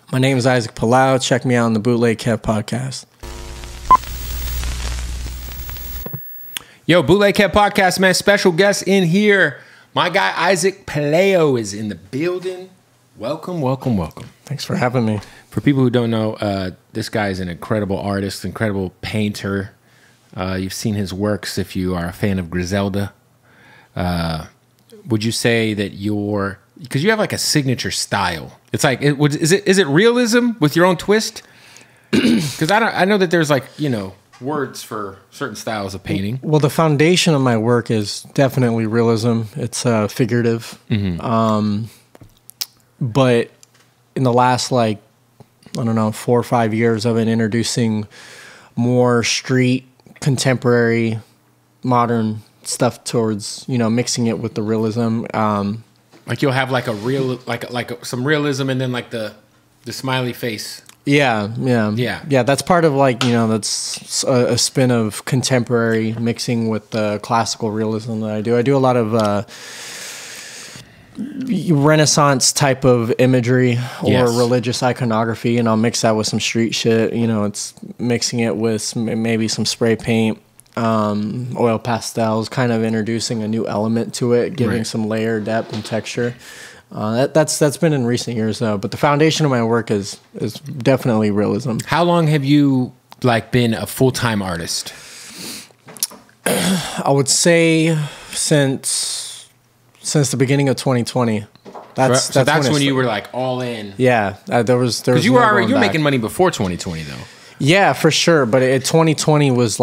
My name is Isaac Pelayo. Check me out on the Bootleg Kev podcast. Yo, Bootleg Kev podcast, man. Special guest in here. My guy Isaac Pelayo is in the building. Welcome, welcome, welcome. Thanks for having me. For people who don't know, this guy is an incredible artist, incredible painter. You've seen his works if you are a fan of Griselda. Would you say that because you have like a signature style? It's like, is it realism with your own twist? Because I know that there's like, words for certain styles of painting. Well, the foundation of my work is definitely realism. It's figurative. Mm-hmm. But in the last 4 or 5 years, I've been introducing more street, contemporary, modern stuff towards, mixing it with the realism. Like you'll have like a real, like some realism and then like the smiley face. Yeah. That's part of that's a spin of contemporary mixing with the classical realism that I do. I do a lot of Renaissance type of imagery or religious iconography, and I'll mix that with some street shit. It's mixing it with maybe some spray paint, oil pastels, kind of introducing a new element to it, giving some layer, depth, and texture. That's been in recent years though, but the foundation of my work is definitely realism. How long have you been a full-time artist? I would say since the beginning of 2020. That's when you were like all in. Yeah, there was because you were making money before 2020 though. Yeah, for sure. But 2020 was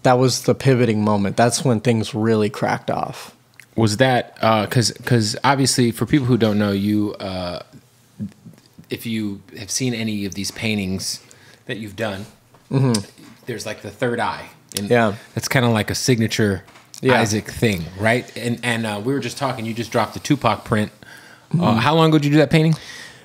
that was the pivoting moment. That's when things really cracked off. Was that because obviously for people who don't know you, if you have seen any of these paintings that you've done, there's like the third eye, and that's kind of like a signature Isaac thing, right? And we were just talking. You just dropped the Tupac print. How long ago did you do that painting?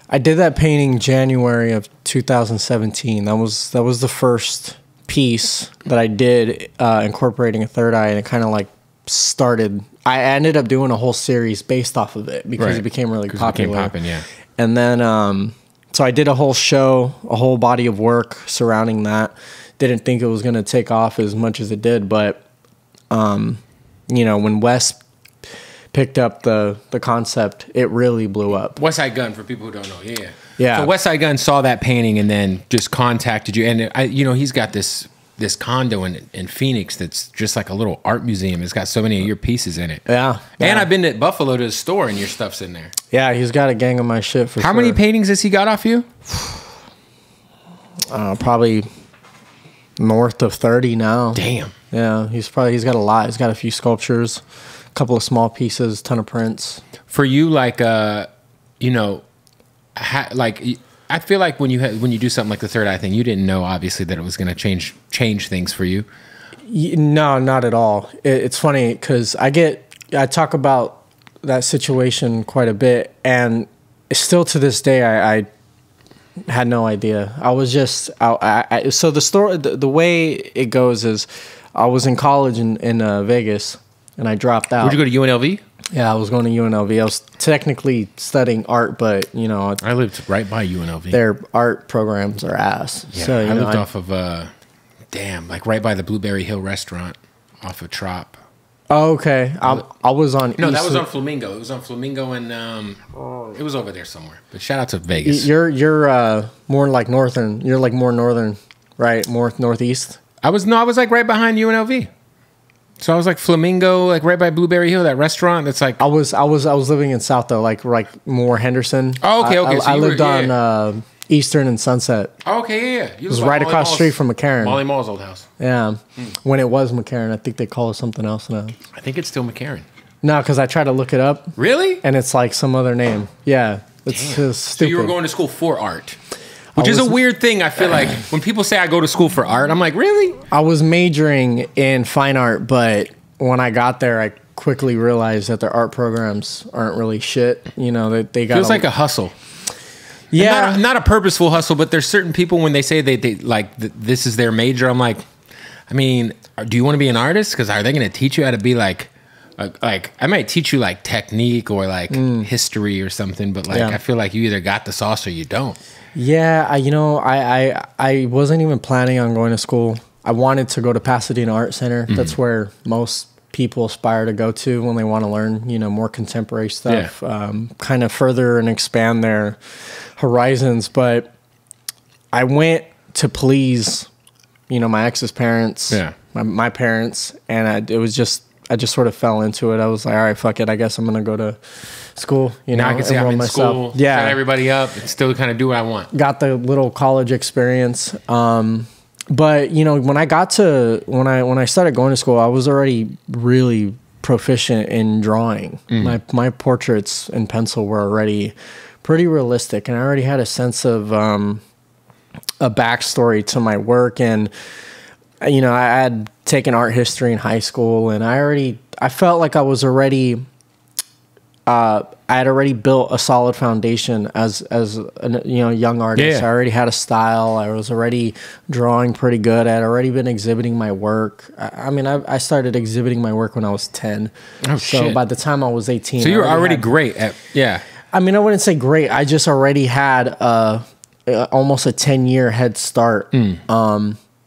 I did that painting January of 2017. That was the first piece that I did incorporating a third eye, and it kind of started. I ended up doing a whole series based off of it because it became really popular. It became popping, yeah. And then, so I did a whole show, a whole body of work surrounding that. Didn't think it was going to take off as much as it did, but when Wes picked up the concept, it really blew up. Westside Gunn, for people who don't know, yeah. So Westside Gunn saw that painting and then just contacted you, and he's got this condo in Phoenix that's just like a little art museum. It's got so many of your pieces in it. Yeah. And I've been to Buffalo to the store, and your stuff's in there. Yeah, he's got a gang of my shit for sure. How many paintings has he got off you? Probably north of 30 now. Damn. Yeah, he's got a lot. He's got a few sculptures, a couple of small pieces, ton of prints. For you, I feel like when you do something like the third eye thing, you didn't know obviously that it was going to change things for you. No, not at all. It's funny because I talk about that situation quite a bit, and still to this day I had no idea. I was just so the story, the way it goes is I was in college in Vegas, and I dropped out. Would you go to UNLV? Yeah, I was going to UNLV. I was technically studying art, but I lived right by UNLV. Their art programs are ass. Yeah, so, I lived off of right by the Blueberry Hill restaurant off of Trop. Oh, okay. I was on. No, that was on Flamingo. It was on Flamingo, and it was over there somewhere. But shout out to Vegas. You're more like northern. You're like more northern, right? More northeast. I was like right behind UNLV. So I was like Flamingo, like right by Blueberry Hill, that restaurant. That's like I was living in South though, like more Henderson. Oh, okay. I lived on Eastern and Sunset. Oh, okay, yeah. It was right across the street from McCarran. Molly Mall's old house. Yeah, when it was McCarran, I think they call it something else now. I think it's still McCarran. No, because I tried to look it up. Really? And it's like some other name. Yeah, it's stupid. So you were going to school for art. Which is a weird thing. I feel like when people say I go to school for art, I'm like, really? I was majoring in fine art, but when I got there, I quickly realized that their art programs aren't really shit. They got feels like a hustle. Yeah, not a purposeful hustle, but there's certain people when they say they this is their major. I'm like, I mean, do you want to be an artist? Because are they going to teach you how to be like Like I might teach you like technique or like history or something, but like I feel like you either got the sauce or you don't. Yeah, I wasn't even planning on going to school. I wanted to go to Pasadena Art Center. That's where most people aspire to go to when they want to learn, more contemporary stuff, kind of further and expand their horizons. But I went to please, my ex's parents, my parents, and I just sort of fell into it. I was like, all right, fuck it. I guess I'm going to go to school, Now I can say I'm in school, set everybody up, and still kind of do what I want. Got the little college experience. But when I started going to school, I was already really proficient in drawing. My portraits in pencil were already pretty realistic, and I already had a sense of a backstory to my work. And I had taken art history in high school, and I felt like I was already I had already built a solid foundation as a young artist. I already had a style. I was already drawing pretty good. I had already been exhibiting my work. I started exhibiting my work when I was 10. Oh, so shit. By the time I was 18, so you were already great at I wouldn't say great. I just already had almost a 10-year head start.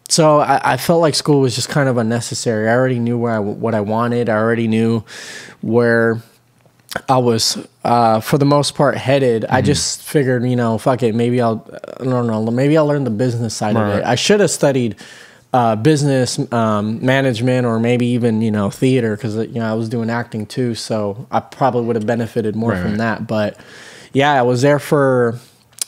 So I felt like school was just kind of unnecessary. I already knew what I wanted. I already knew where I was, for the most part, headed. I just figured, fuck it. Maybe maybe I'll learn the business side of it. I should have studied business management, or maybe even theater, because I was doing acting too. So I probably would have benefited more from that. But yeah, I was there for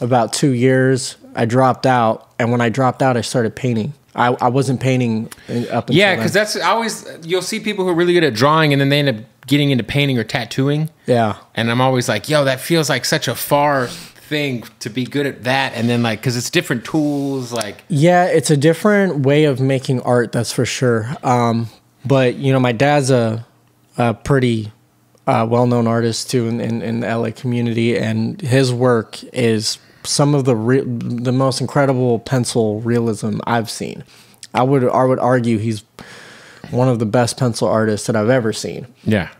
about 2 years. I dropped out, and when I dropped out, I started painting. I wasn't painting up until because that's always, you'll see people who are really good at drawing, and then they end up getting into painting or tattooing. Yeah. And I'm always like, yo, that feels like such a far thing to be good at that. And then because it's different tools, yeah, it's a different way of making art, that's for sure. But my dad's a pretty well-known artist too in the LA community, and his work is some of the most incredible pencil realism I've seen. I would argue he's one of the best pencil artists that I've ever seen. Yeah.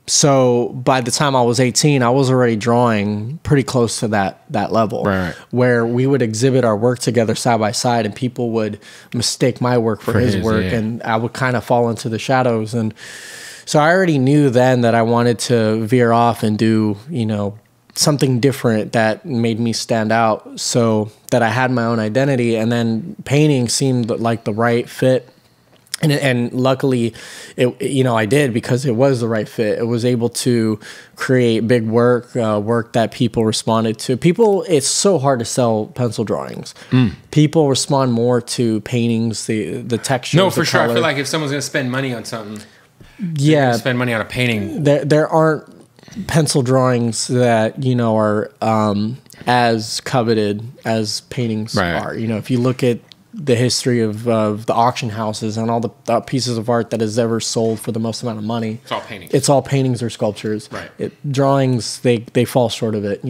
So by the time I was 18, I was already drawing pretty close to that level, where we would exhibit our work together side by side, and people would mistake my work for his work, and I would kind of fall into the shadows. And so I already knew then that I wanted to veer off and do, something different that made me stand out, so that I had my own identity. And then painting seemed like the right fit. And luckily, I did, because it was the right fit. It was able to create big work that people responded to. It's so hard to sell pencil drawings. People respond more to paintings, the texture. No, for sure. Color. I feel like if someone's going to spend money on something, spend money on a painting. There aren't pencil drawings that are as coveted as paintings are. If you look at the history of the auction houses and all the pieces of art that is ever sold for the most amount of money, it's all paintings. It's all paintings or sculptures. Drawings, they fall short of it.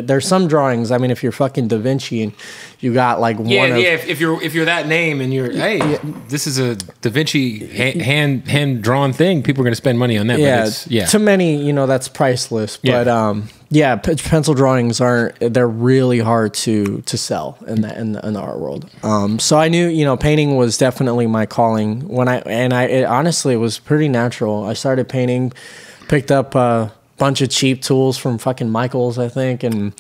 There's some drawings. I mean, if you're fucking Da Vinci and you got if you're that name and you're this is a Da Vinci hand drawn thing, people are going to spend money on that. But to many, that's priceless. But pencil drawings they're really hard to sell in the art world. So I knew, painting was definitely my calling honestly, it was pretty natural. I started painting, picked up a bunch of cheap tools from fucking Michael's, I think, and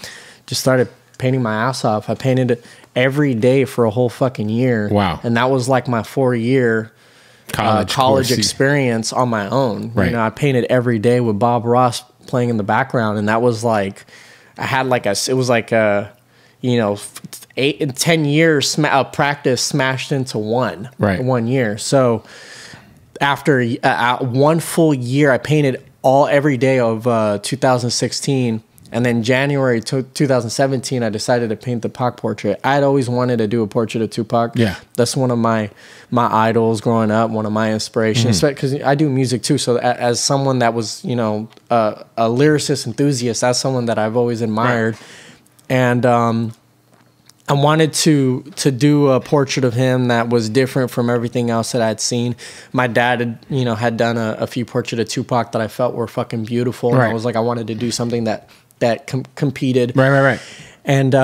just started painting my ass off. I painted every day for a whole fucking year. Wow. And that was like my 4-year college experience on my own. I painted every day with Bob Ross playing in the background, and that was like, I had it was like 8 and 10 years of practice smashed into one year. So after 1 full year, I painted every day of 2016. And then January 2017, I decided to paint the Pac portrait. I had always wanted to do a portrait of Tupac. Yeah, that's one of my idols growing up, one of my inspirations. Because I do music too. So as someone that was, a lyricist enthusiast, that's someone that I've always admired. And I wanted to do a portrait of him that was different from everything else that I'd seen. My dad had done a few portraits of Tupac that I felt were fucking beautiful. And I was like, I wanted to do something that competed. Right. And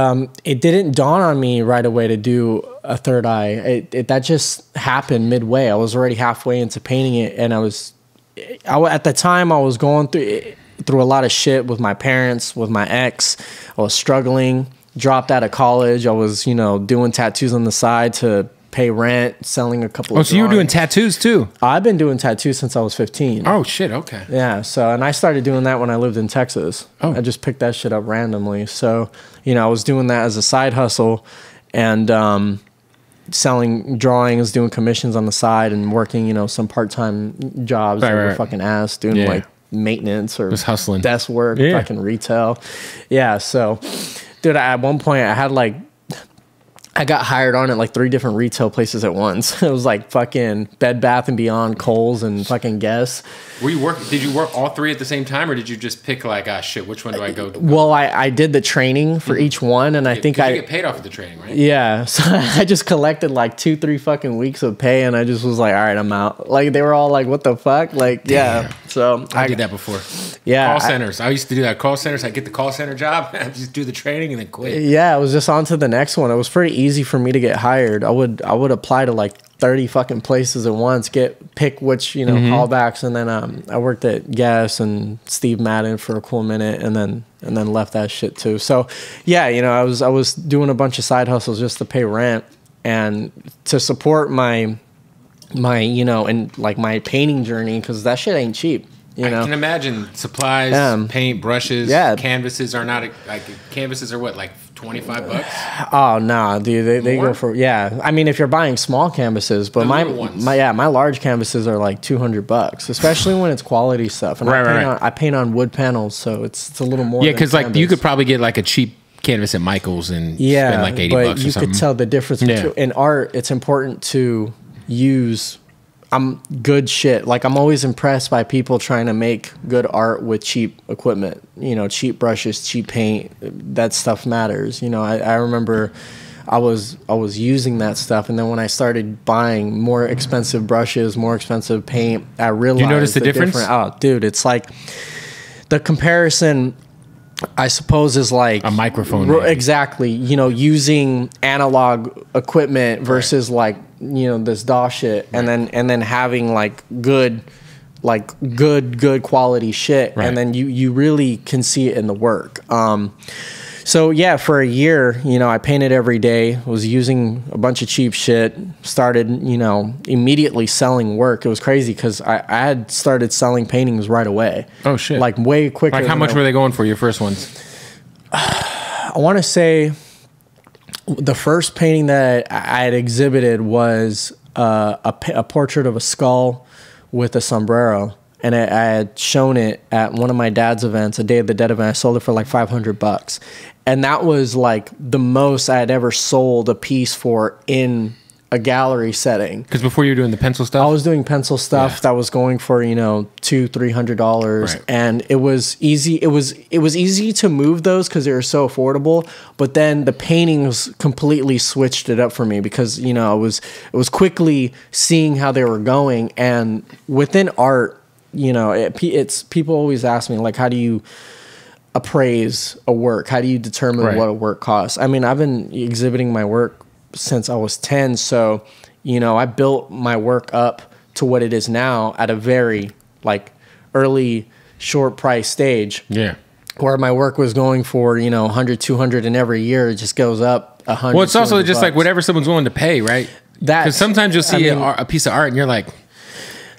it didn't dawn on me right away to do a third eye. That just happened midway. I was already halfway into painting it, and at the time I was going through a lot of shit with my parents, with my ex. I was struggling. Dropped out of college. I was, doing tattoos on the side to pay rent, selling a couple of so you were doing tattoos too? I've been doing tattoos since I was 15. Oh, shit, okay. Yeah, and I started doing that when I lived in Texas. Oh. I just picked that shit up randomly. So, I was doing that as a side hustle and selling drawings, doing commissions on the side and working, some part-time jobs that were fucking ass, doing like maintenance or just hustling. Desk work, fucking retail. Yeah, so... Dude, at one point I got hired on at like 3 different retail places at once. It was like fucking Bed Bath & Beyond, Kohl's, and fucking Guess. Did you work all 3 at the same time, or did you just pick like, shit, which one do I go to? Well, I did the training for each one, and I think you get paid off of the training, right? Yeah, so I just collected like 2-3 fucking weeks of pay, and I just was like, all right, I'm out. Like, they were all like, what the fuck? Like, damn. Yeah. So I did that before. Yeah. Call centers. I used to do that. Call centers. I get the call center job, I just do the training and then quit. Yeah, it was just on to the next one. It was pretty easy for me to get hired. I would apply to like 30 fucking places at once, pick which, callbacks, and then I worked at Guess and Steve Madden for a cool minute, and then left that shit too. So yeah, I was doing a bunch of side hustles just to pay rent and to support my and like my painting journey, because that shit ain't cheap. I can imagine supplies, paint, brushes, canvases are not like canvases are what, like $25? Oh no, dude, they go for I mean, if you're buying small canvases, but my large canvases are like $200, especially when it's quality stuff. And I paint on wood panels, so it's a little more. Yeah, because like you could probably get like a cheap canvas at Michael's and spend like $80 or something. You could tell the difference between in art. It's important to use good shit. Like, I'm always impressed by people trying to make good art with cheap equipment, cheap brushes, cheap paint. That stuff matters. I remember I was using that stuff, and then when I started buying more expensive brushes, more expensive paint, I realized you notice the difference? Oh, dude, it's like the comparison, I suppose, is like a microphone. Exactly. Using analog equipment versus like, this DAW shit, and then having like good quality shit, and then you really can see it in the work. So yeah, for a year, I painted every day, was using a bunch of cheap shit, started, immediately selling work. It was crazy because I had started selling paintings right away. Oh shit. Like way quicker. Like how much were they going for your first ones? I want to say the first painting that I had exhibited was a portrait of a skull with a sombrero. And I had shown it at one of my dad's events, a Day of the Dead event. I sold it for like $500. And that was like the most I had ever sold a piece for in a gallery setting. Because before you were doing the pencil stuff? I was doing pencil stuff that was going for, $200-$300. Right. And it was easy. It was easy to move those because they were so affordable. But then the paintings completely switched it up for me because, it was quickly seeing how they were going. And within art, it's people always ask me, like, how do you appraise a work? How do you determine what a work costs? I mean, I've been exhibiting my work since I was 10, so I built my work up to what it is now at a very like early short price stage. Yeah, where my work was going for 100, 200, and every year it just goes up 100. Well, it's also just like whatever someone's willing to pay, right? Because sometimes you'll see a piece of art and you're like,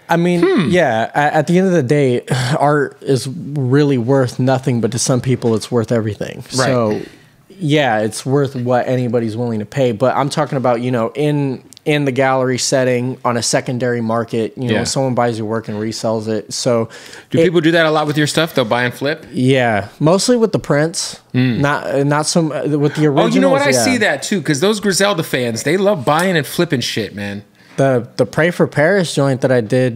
I mean, yeah, at the end of the day, art is really worth nothing, but to some people it's worth everything. Right. So, yeah, it's worth what anybody's willing to pay. But I'm talking about, in the gallery setting on a secondary market, when someone buys your work and resells it. So do people do that a lot with your stuff? They'll buy and flip? Yeah, mostly with the prints, not some with the originals. Oh, you know what? I see that too, because those Griselda fans, they love buying and flipping shit, man. The Pray for Paris joint that I did,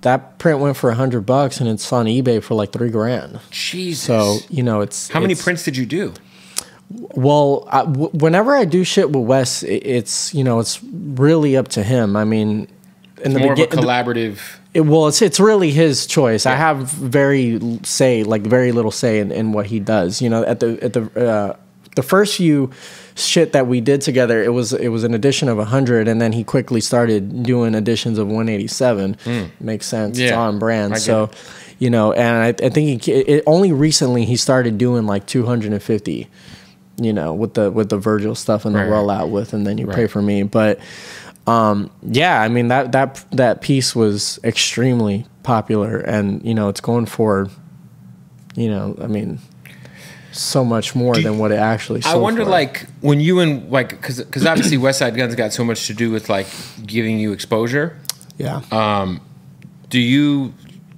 that print went for $100 and it's on eBay for like $3,000. Jesus. So, it's how many prints did you do? Well, whenever I do shit with Wes, it's it's really up to him. I mean, in the more of a collaborative. It's really his choice. Yeah. I have very little say in what he does. At the first few shit that we did together, it was an edition of 100, and then he quickly started doing editions of 187. Makes sense. Yeah. It's on brand. So, and I think it only recently he started doing like 250. With the Virgil stuff and the rollout with, and then you pray for me. But yeah, I mean that piece was extremely popular, and it's going for, I mean, so much more than what it actually sold. I wonder, for. like, when you and because obviously Westside Gunn's got so much to do with like giving you exposure. Yeah. Do you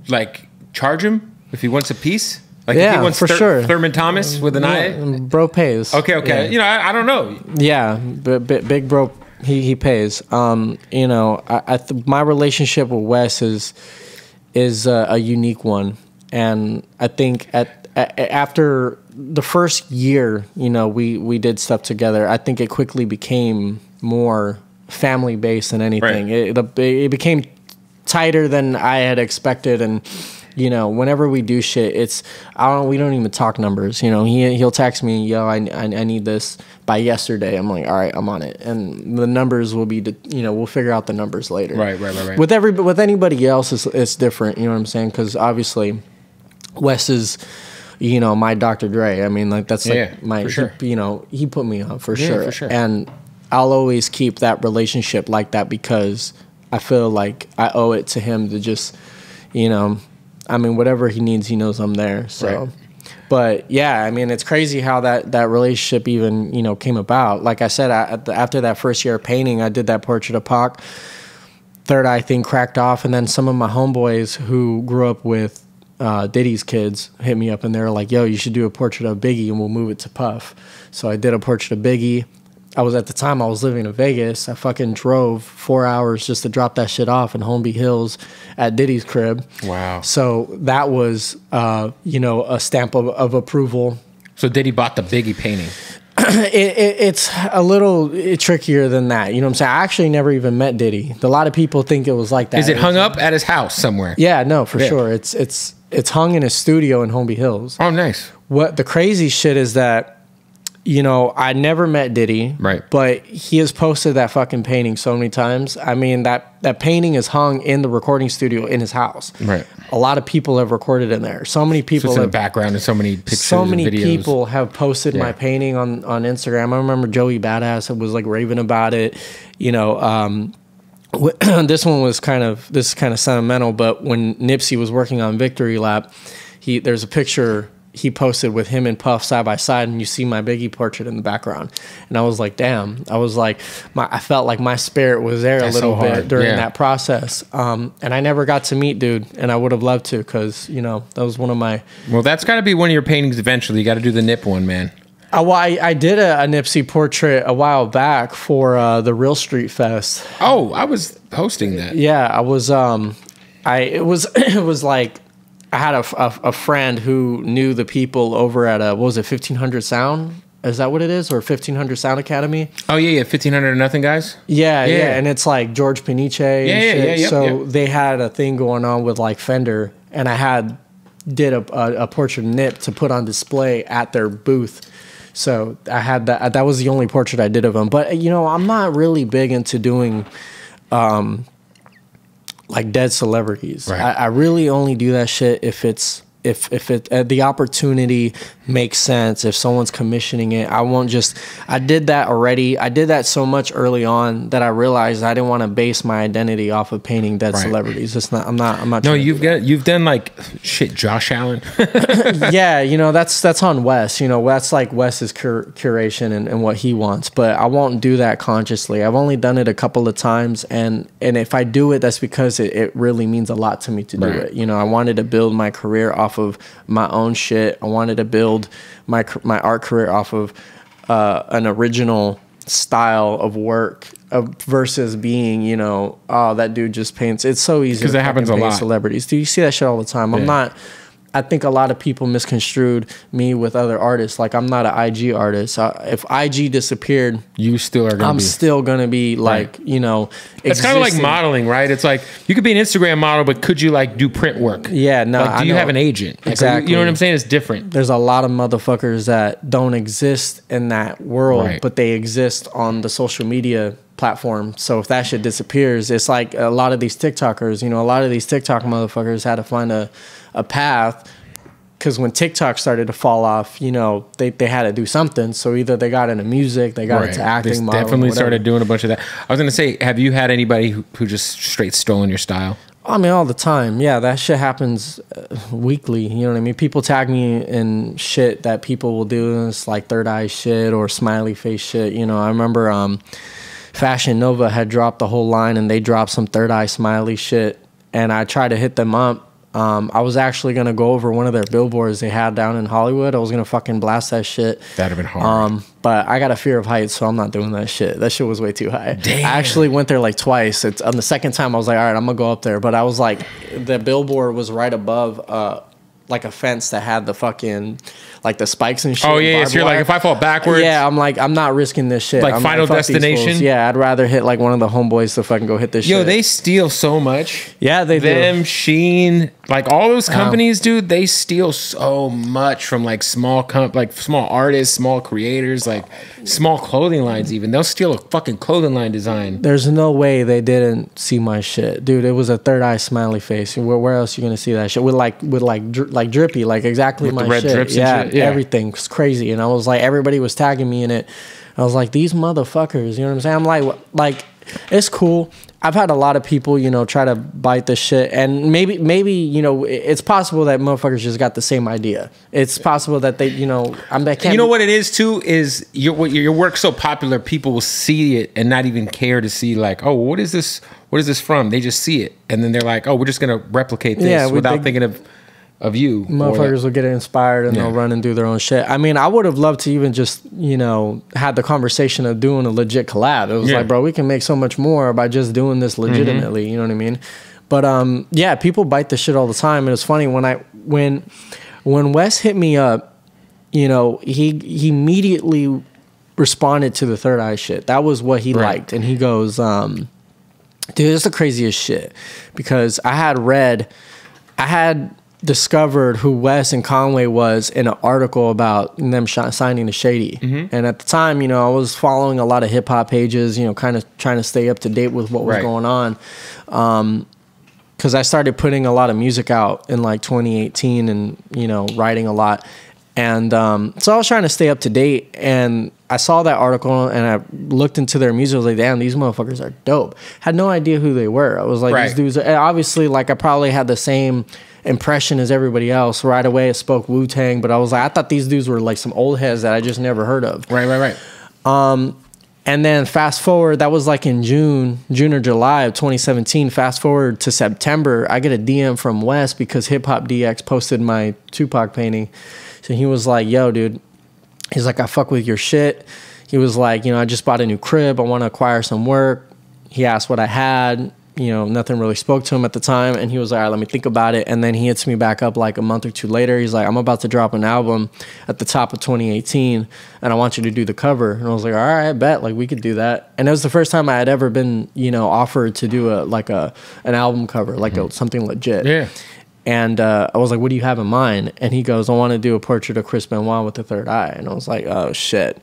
like charge him if he wants a piece? Like, yeah, if he wants for sure. Thurman Thomas with an eye? Bro pays. Okay. Yeah. I don't know. Yeah, but big bro, he pays. My relationship with Wes is a unique one, and I think after the first year, we did stuff together. I think it quickly became more family based than anything. Right. It became tighter than I had expected, and. Whenever we do shit, we don't even talk numbers. He'll text me, yo, I need this by yesterday. I'm like, all right, I'm on it. And the numbers will be, we'll figure out the numbers later. Right. With anybody else, it's different. You know what I'm saying? Because obviously, Wes is, my Dr. Dre. I mean, like, that's my, for sure. He put me on for sure. For sure. And I'll always keep that relationship like that because I feel like I owe it to him to just, I mean, whatever he needs, he knows I'm there. So, right. But yeah, I mean, it's crazy how that relationship even, came about. Like I said, after that first year of painting, I did that portrait of Pac. Third eye thing cracked off. And then some of my homeboys who grew up with Diddy's kids hit me up and they were like, yo, you should do a portrait of Biggie and we'll move it to Puff. So I did a portrait of Biggie. I was living in Vegas. I fucking drove 4 hours just to drop that shit off in Holmby Hills at Diddy's crib. Wow. So that was, a stamp of approval. So Diddy bought the Biggie painting. It's a little trickier than that. You know what I'm saying? I actually never even met Diddy. A lot of people think it was like that. Is it hung up at his house somewhere? Yeah, no, for sure. It's hung in his studio in Holmby Hills. Oh, nice. What the crazy shit is that, I never met Diddy, right? But he has posted that fucking painting so many times. I mean, that painting is hung in the recording studio in his house. Right. A lot of people have recorded in there. So many people in the background and so many pictures. So many and videos. people have posted my painting on Instagram. I remember Joey Badass was like raving about it. This is kind of sentimental, but when Nipsey was working on Victory Lap, there's a picture he posted with him and Puff side by side, and you see my Biggie portrait in the background. And I was like, damn. I was like, I felt like my spirit was there a little bit during that process. And I never got to meet dude, and I would have loved to because, that was one of my... Well, that's got to be one of your paintings eventually. You got to do the Nip one, man. Well, I did a Nipsey portrait a while back for the Real Street Fest. Oh, I was hosting that. Yeah, I was... it was like... I had a friend who knew the people over at 1500 Sound? Is that what it is? Or 1500 Sound Academy? Oh, yeah, 1500 Nothing Guys? Yeah. And it's like George Peniche and shit. So they had a thing going on with like Fender, and I did a portrait of Nip to put on display at their booth. So I had that. That was the only portrait I did of him. But, I'm not really big into doing... like dead celebrities. Right. I really only do that shit if the opportunity makes sense, if someone's commissioning it. I did that already. I did that so much early on that I realized I didn't want to base my identity off of painting dead celebrities. I'm not. No, you've done like shit, Josh Allen. Yeah, that's on Wes. That's like Wes's curation and what he wants. But I won't do that consciously. I've only done it a couple of times, and if I do it, that's because it really means a lot to me to do it. I wanted to build my career off of my own shit. I wanted to build my art career off of an original style of work versus being, that dude just paints. It's so easy because it happens a lot. Celebrities, do you see that shit all the time? Yeah. I think a lot of people misconstrued me with other artists. Like, I'm not an IG artist. If IG disappeared, you still are. I'm still gonna be like, you know, it's kind of like modeling, right? It's like you could be an Instagram model, but could you like do print work? Yeah, no. Like, do you have an agent? Like, exactly. You know what I'm saying? It's different. There's a lot of motherfuckers that don't exist in that world, but they exist on the social media platform. So if that shit disappears, it's like a lot of these TikTokers, you know, a lot of these TikTok motherfuckers had to find a path, because when TikTok started to fall off, you know, they had to do something. So either they got into music, they got into acting, modeling, definitely started doing a bunch of that. I was gonna say, have you had anybody who just straight stolen your style? I mean, all the time. Yeah, that shit happens weekly. You know what I mean? People tag me in shit that people will do, and it's like third eye shit or smiley face shit. You know, I remember Fashion Nova had dropped the whole line, and they dropped some third eye smiley shit, and I tried to hit them up. I was actually going to go over one of their billboards they had down in Hollywood. I was going to fucking blast that shit. That'd have been hard. But I got a fear of heights, so I'm not doing that shit. That shit was way too high. Damn. I actually went there like twice. On the second time, I was like, all right, I'm going to go up there. But I was like, the billboard was right above like a fence that had the fucking, like the spikes and shit. Oh yeah, so you're like, if I fall backwards, yeah, I'm like, I'm not risking this shit. Like, I'm Final Destination. Yeah, I'd rather hit like one of the homeboys to fucking go hit this shit. Yo, they steal so much. Yeah, they do. Them, Sheen, like all those companies, dude, they steal so much from like small artists, small creators, like small clothing lines. Even they'll steal a fucking clothing line design. There's no way they didn't see my shit, dude. It was a third eye smiley face. Where else you gonna see that shit? With drippy, like exactly with my the red shit. Drips and shit. Yeah, everything was crazy, and I was like, everybody was tagging me in it. I was like, these motherfuckers, you know what I'm saying? I'm like, it's cool. I've had a lot of people, you know, try to bite the shit, and maybe, you know, it's possible that motherfuckers just got the same idea. It's possible that they, you know, you know what it is too is your work's so popular, people will see it and not even care to see like, oh, what is this from? They just see it, and then they're like, oh, we're just gonna replicate this without thinking of you. Motherfuckers will get inspired and they'll run and do their own shit. I mean, I would have loved to even just, you know, had the conversation of doing a legit collab. It was like, bro, we can make so much more by just doing this legitimately. You know what I mean? But yeah, people bite the shit all the time. And it's funny when Wes hit me up, you know, he immediately responded to the third eye shit. That was what he liked. And he goes, dude, it's the craziest shit, because I had discovered who Wes and Conway was in an article about them signing to Shady. And at the time, you know, I was following a lot of hip hop pages, you know, kind of trying to stay up to date with what was going on. Because I started putting a lot of music out in like 2018 and, you know, writing a lot. And so I was trying to stay up to date, and I saw that article and I looked into their music. I was like, damn, these motherfuckers are dope. Had no idea who they were. I was like, these dudes are, obviously, like, I probably had the same impression as everybody else. Right away, I spoke Wu-Tang, but I was like, I thought these dudes were like some old heads that I just never heard of. Right. And then fast forward, that was like in June or July of 2017. Fast forward to September, I get a DM from Wes because Hip Hop DX posted my Tupac painting. So he was like, yo, dude, he's like, I fuck with your shit. He was like, you know, I just bought a new crib. I want to acquire some work. He asked what I had. You know, nothing really spoke to him at the time. And he was like, all right, let me think about it. And then he hits me back up like a month or two later. He's like, I'm about to drop an album at the top of 2018, and I want you to do the cover. And I was like, all right, I bet. Like, we could do that. And it was the first time I had ever been, you know, offered to do an album cover, like something legit. Yeah. And I was like, what do you have in mind? And he goes, I want to do a portrait of Chris Benoit with the third eye. And I was like, oh, shit.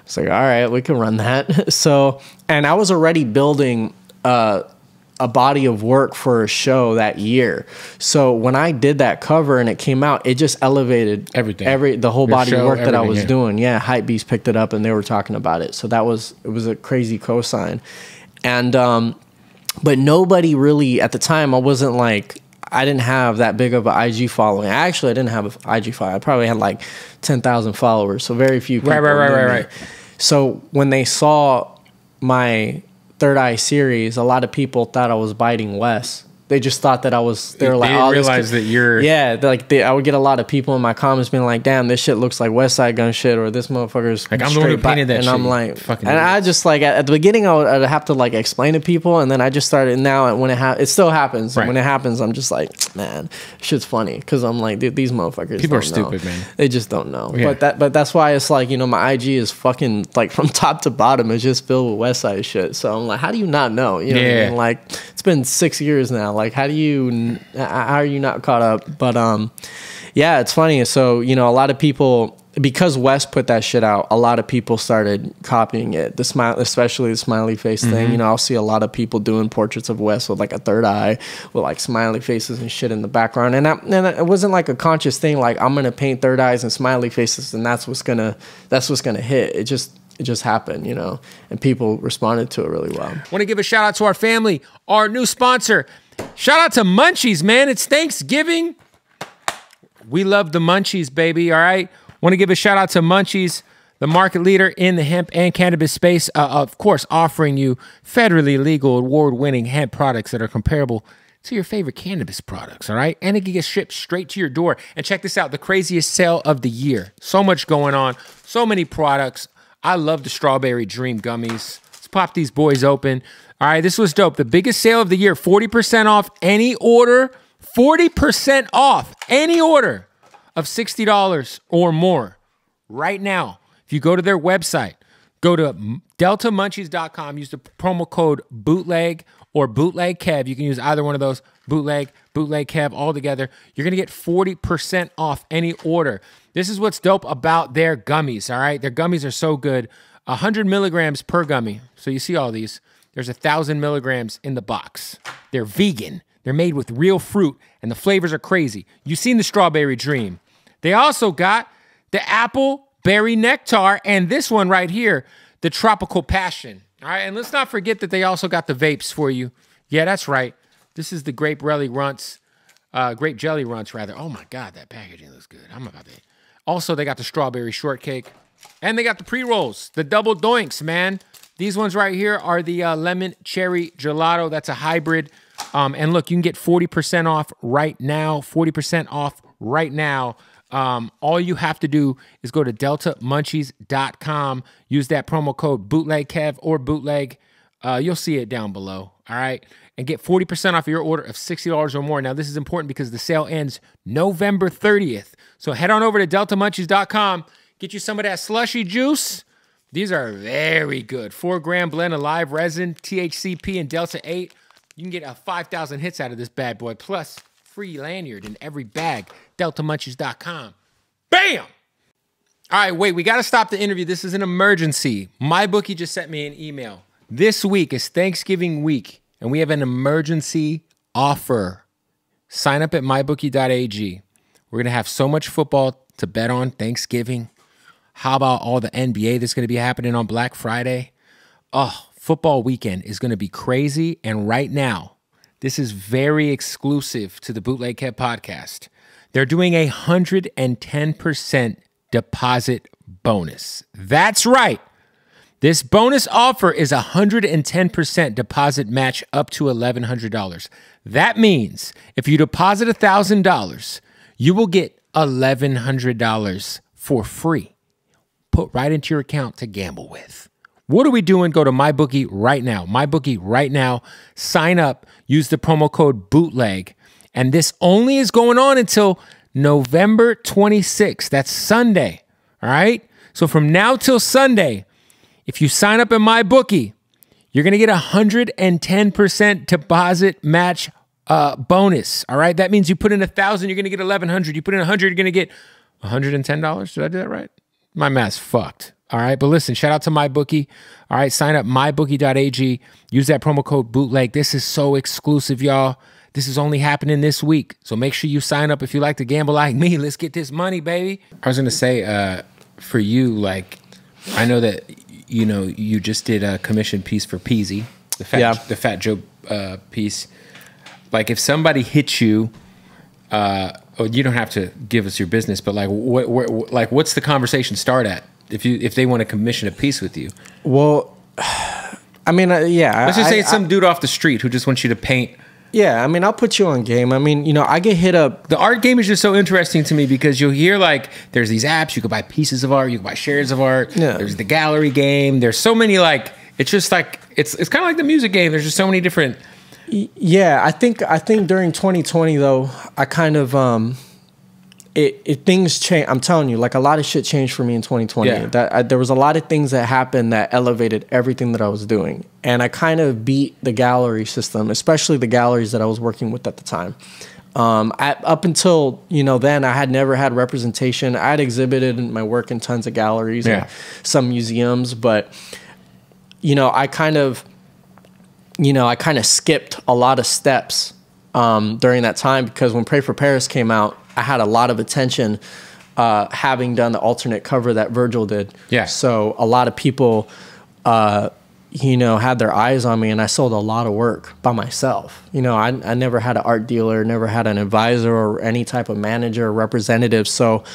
It's like, all right, we can run that. So, and I was already building a body of work for a show that year. So when I did that cover and it came out, it just elevated everything, the whole body of work that I was doing. Yeah, Hypebeast picked it up and they were talking about it. So it was a crazy cosign. And but nobody really at the time, I didn't have that big of an IG following. I didn't have an IG following. I probably had like 10,000 followers. So very few people. Right. So when they saw my Third Eye series, a lot of people thought I was biting Wes. They just thought that I was. They were like, didn't realize that you're. Yeah, I would get a lot of people in my comments being like, "Damn, this shit looks like Westside Gun shit," or "This motherfucker's like I'm the one who painted that and shit." I'm like, fucking and I just like at the beginning I'd have to like explain to people, and then I just started. Now when it still happens. Right. When it happens, I'm just like, man, shit's funny because I'm like, dude, these motherfuckers. People are stupid, man. They just don't know. Yeah. But that's why it's like, you know, my IG is fucking like from top to bottom. It's just filled with Westside shit. So I'm like, how do you not know? You know what I mean? Like, it's been 6 years now. Like, how are you not caught up? But yeah, it's funny. So, you know, a lot of people, because Wes put that shit out, a lot of people started copying it. Especially the smiley face thing. You know, I'll see a lot of people doing portraits of Wes with like a third eye, with like smiley faces and shit in the background. And it wasn't like a conscious thing. Like, I'm gonna paint third eyes and smiley faces, and that's what's gonna hit. It just happened, you know, and people responded to it really well. Want to give a shout out to our family, our new sponsor. Shout out to Munchies, man. It's Thanksgiving. We love the Munchies, baby, all right? Want to give a shout out to Munchies, the market leader in the hemp and cannabis space, of course, offering you federally legal, award-winning hemp products that are comparable to your favorite cannabis products, all right? And it can get shipped straight to your door. And check this out, the craziest sale of the year. So much going on, so many products. I love the Strawberry Dream gummies. Let's pop these boys open. All right, this was dope. The biggest sale of the year, 40% off any order, 40% off any order of $60 or more right now. If you go to their website, go to deltamunchies.com, use the promo code BOOTLEG or BOOTLEG KEV. You can use either one of those, BOOTLEG KEV, all together. You're going to get 40% off any order. This is what's dope about their gummies, all right? Their gummies are so good. 100 milligrams per gummy. So you see all these. There's 1,000 milligrams in the box. They're vegan. They're made with real fruit, and the flavors are crazy. You've seen the Strawberry Dream. They also got the Apple Berry Nectar, and this one right here, the Tropical Passion. All right, and let's not forget that they also got the vapes for you. Yeah, that's right. This is the Grape Jelly Runts. Grape Jelly Runts, rather. Oh, my God, that packaging looks good. I'm about to... Also, they got the Strawberry Shortcake, and they got the pre-rolls, the Double Doinks, man. These ones right here are the Lemon Cherry Gelato. That's a hybrid. And look, you can get 40% off right now. 40% off right now. All you have to do is go to deltamunchies.com. Use that promo code BOOTLEGKEV or BOOTLEG. You'll see it down below. All right. And get 40% off your order of $60 or more. Now, this is important because the sale ends November 30th. So head on over to deltamunchies.com. Get you some of that slushy juice. These are very good. 4-gram blend of live resin, THCP, and Delta 8. You can get 5,000 hits out of this bad boy, plus free lanyard in every bag. DeltaMunchies.com. Bam! All right, wait, we got to stop the interview. This is an emergency. MyBookie just sent me an email. This week is Thanksgiving week, and we have an emergency offer. Sign up at mybookie.ag. We're going to have so much football to bet on Thanksgiving. How about all the NBA that's going to be happening on Black Friday? Oh, football weekend is going to be crazy. And right now, this is very exclusive to the Bootleg Kev podcast. They're doing a 110% deposit bonus. That's right. This bonus offer is 110% deposit match up to $1,100. That means if you deposit $1,000, you will get $1,100 for free. Put right into your account to gamble with. What are we doing? Go to MyBookie right now. MyBookie right now. Sign up. Use the promo code BOOTLEG. And this only is going on until November 26th. That's Sunday. All right? So from now till Sunday, if you sign up at MyBookie, you're going to get 110% deposit match bonus. All right? That means you put in $1,000, you're going to get $1,100. You put in $100, you're going to get $110. Did I do that right? My math's fucked. All right. But listen, shout out to MyBookie. All right. Sign up mybookie.ag. Use that promo code BOOTLEG. This is so exclusive, y'all. This is only happening this week. So make sure you sign up if you like to gamble like me. Let's get this money, baby. I was going to say, for you, like, I know that, you know, you just did a commission piece for Peasy, the Fat Joe piece. Like, if somebody hits you, you don't have to give us your business, but like, what's the conversation start at if they want to commission a piece with you? Well, I mean, yeah. Let's just say it's some dude off the street who just wants you to paint Yeah, I mean, I'll put you on game. I mean, you know, I get hit up. The art game is just so interesting to me because you'll hear like there's these apps, you can buy pieces of art, you can buy shares of art. Yeah. There's the gallery game. There's so many like it's just like it's kind of like the music game. There's just so many different. Yeah, I think during 2020 though, I kind of things change. I'm telling you, like a lot of shit changed for me in 2020. Yeah. There was a lot of things that happened that elevated everything that I was doing, and I kind of beat the gallery system, especially the galleries that I was working with at the time. Up until, you know, then I had never had representation. I had exhibited my work in tons of galleries and some museums, but you know, I kind of skipped a lot of steps during that time because when Pray for Paris came out, I had a lot of attention having done the alternate cover that Virgil did. Yeah. So a lot of people, you know, had their eyes on me, and I sold a lot of work by myself. You know, I never had an art dealer, never had an advisor or any type of manager or representative. So,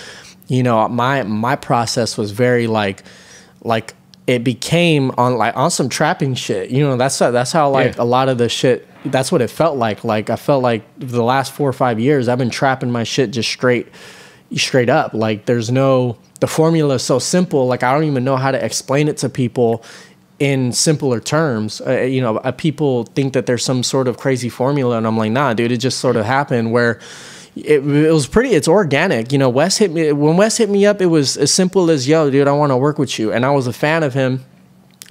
you know, my process was very like it became on some trapping shit. You know, that's how like a lot of the shit. That's what it felt like. Like I felt like the last 4 or 5 years, I've been trapping my shit just straight up. Like the formula is so simple. Like I don't even know how to explain it to people in simpler terms. You know, people think that there's some sort of crazy formula, and I'm like, nah, dude. It just sort of happened where it was it's organic. You know, when Wes hit me up, it was as simple as, yo, dude, I want to work with you, and I was a fan of him.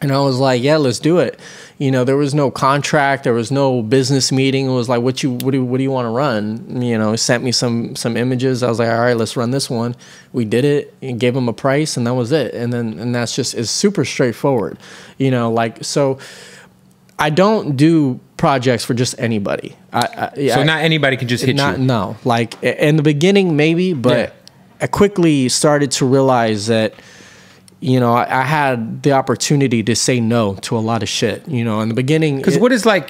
And I was like, yeah, let's do it. You know, there was no contract. There was no business meeting. It was like, what do you want to run? You know, he sent me some images. I was like, all right, let's run this one. We did it and gave him a price, and that was it. And that's just, it's super straightforward. You know, like, so I don't do projects for just anybody. So not anybody can just hit you? No. Like, in the beginning, maybe, but I quickly started to realize that, you know, I had the opportunity to say no to a lot of shit, you know, in the beginning. Because what is like,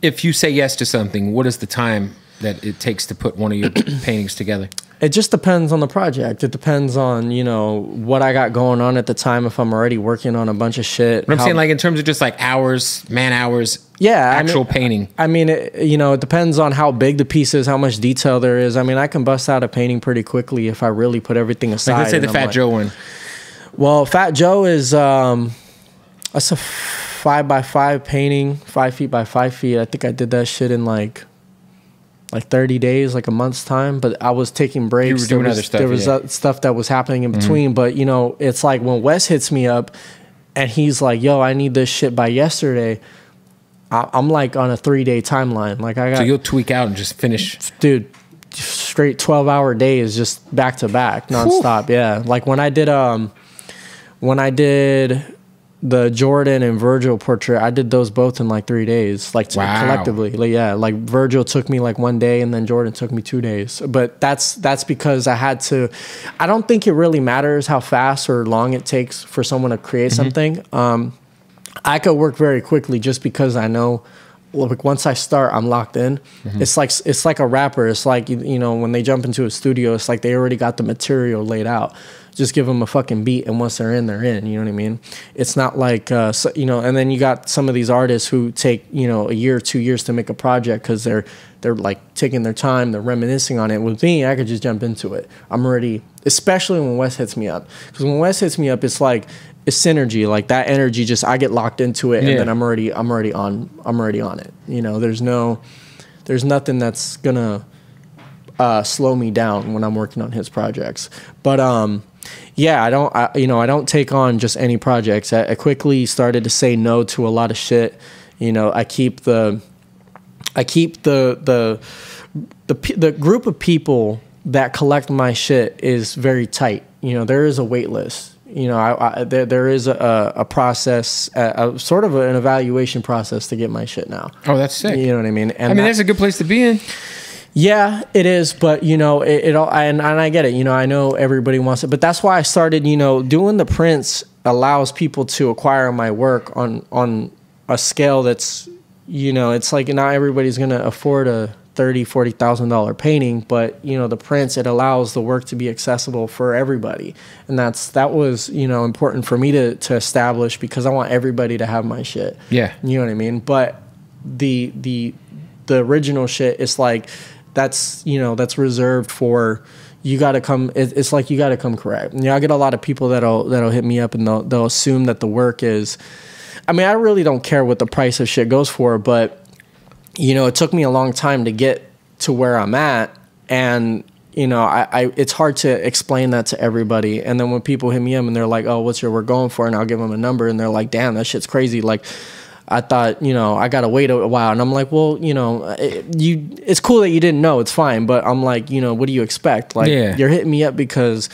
if you say yes to something, what is the time that it takes to put one of your paintings together? It just depends on the project. It depends on, you know, what I got going on at the time. If I'm already working on a bunch of shit. But I'm saying like in terms of just like hours, man hours, actual painting. I mean, you know, it depends on how big the piece is, how much detail there is. I mean, I can bust out a painting pretty quickly if I really put everything aside. Like let's say the Fat Joe one. Well, Fat Joe is that's a 5x5 painting, 5 feet by 5 feet. I think I did that shit in like 30 days, like a month's time. But I was taking breaks. You were doing other stuff. There was stuff that was happening in between. But you know, it's like when Wes hits me up, and he's like, "Yo, I need this shit by yesterday." I'm like on a 3-day timeline. Like I got. So you'll tweak out and just finish, dude. Straight 12-hour days, just back to back, nonstop. Whew. Yeah, like when I did the Jordan and Virgil portrait, I did those both in like 3 days, like collectively. Like, yeah, like Virgil took me like 1 day, and then Jordan took me 2 days. But that's because I had to. I don't think it really matters how fast or long it takes for someone to create something. I could work very quickly just because I know. Like once I start, I'm locked in. It's like a rapper. It's like, you know, when they jump into a studio, it's like they already got the material laid out. Just give them a fucking beat, and once they're in, they're in. You know what I mean? It's not like you know. And then you got some of these artists who take, you know, a year or 2 years to make a project because they're like taking their time, they're reminiscing on it. With me, I could just jump into it. I'm already, especially when Wes hits me up, because when Wes hits me up, it's like. It's synergy, like that energy. Just I get locked into it, and then I'm already on it. You know, there's nothing that's gonna slow me down when I'm working on his projects. But yeah, I don't take on just any projects. I quickly started to say no to a lot of shit. You know, I keep the group of people that collect my shit is very tight. You know, there is a wait list. You know, there is a process, sort of an evaluation process to get my shit now. Oh, that's sick. You know what I mean? And I mean, that's a good place to be in. Yeah, it is. But, you know, it all, and I get it. You know, I know everybody wants it. But that's why I started, you know, doing the prints allows people to acquire my work on a scale that's, you know, it's like not everybody's going to afford a $30,000-$40,000 painting, but you know, the prints, it allows the work to be accessible for everybody, and that was, you know, important for me to establish, because I want everybody to have my shit. Yeah, you know what I mean. But the the original shit, it's like that's, you know, that's reserved for, you got to come, it's like you got to come correct. You know, I get a lot of people that'll hit me up and they'll assume that the work is, I mean, I really don't care what the price of shit goes for, but, you know, it took me a long time to get to where I'm at, and, you know, it's hard to explain that to everybody. And then when people hit me up and they're like, oh, what's your work going for? And I'll give them a number and they're like, damn, that shit's crazy. Like, I thought, you know, I got to wait a while. And I'm like, well, you know, it's cool that you didn't know. It's fine. But I'm like, you know, what do you expect? Like, you're hitting me up because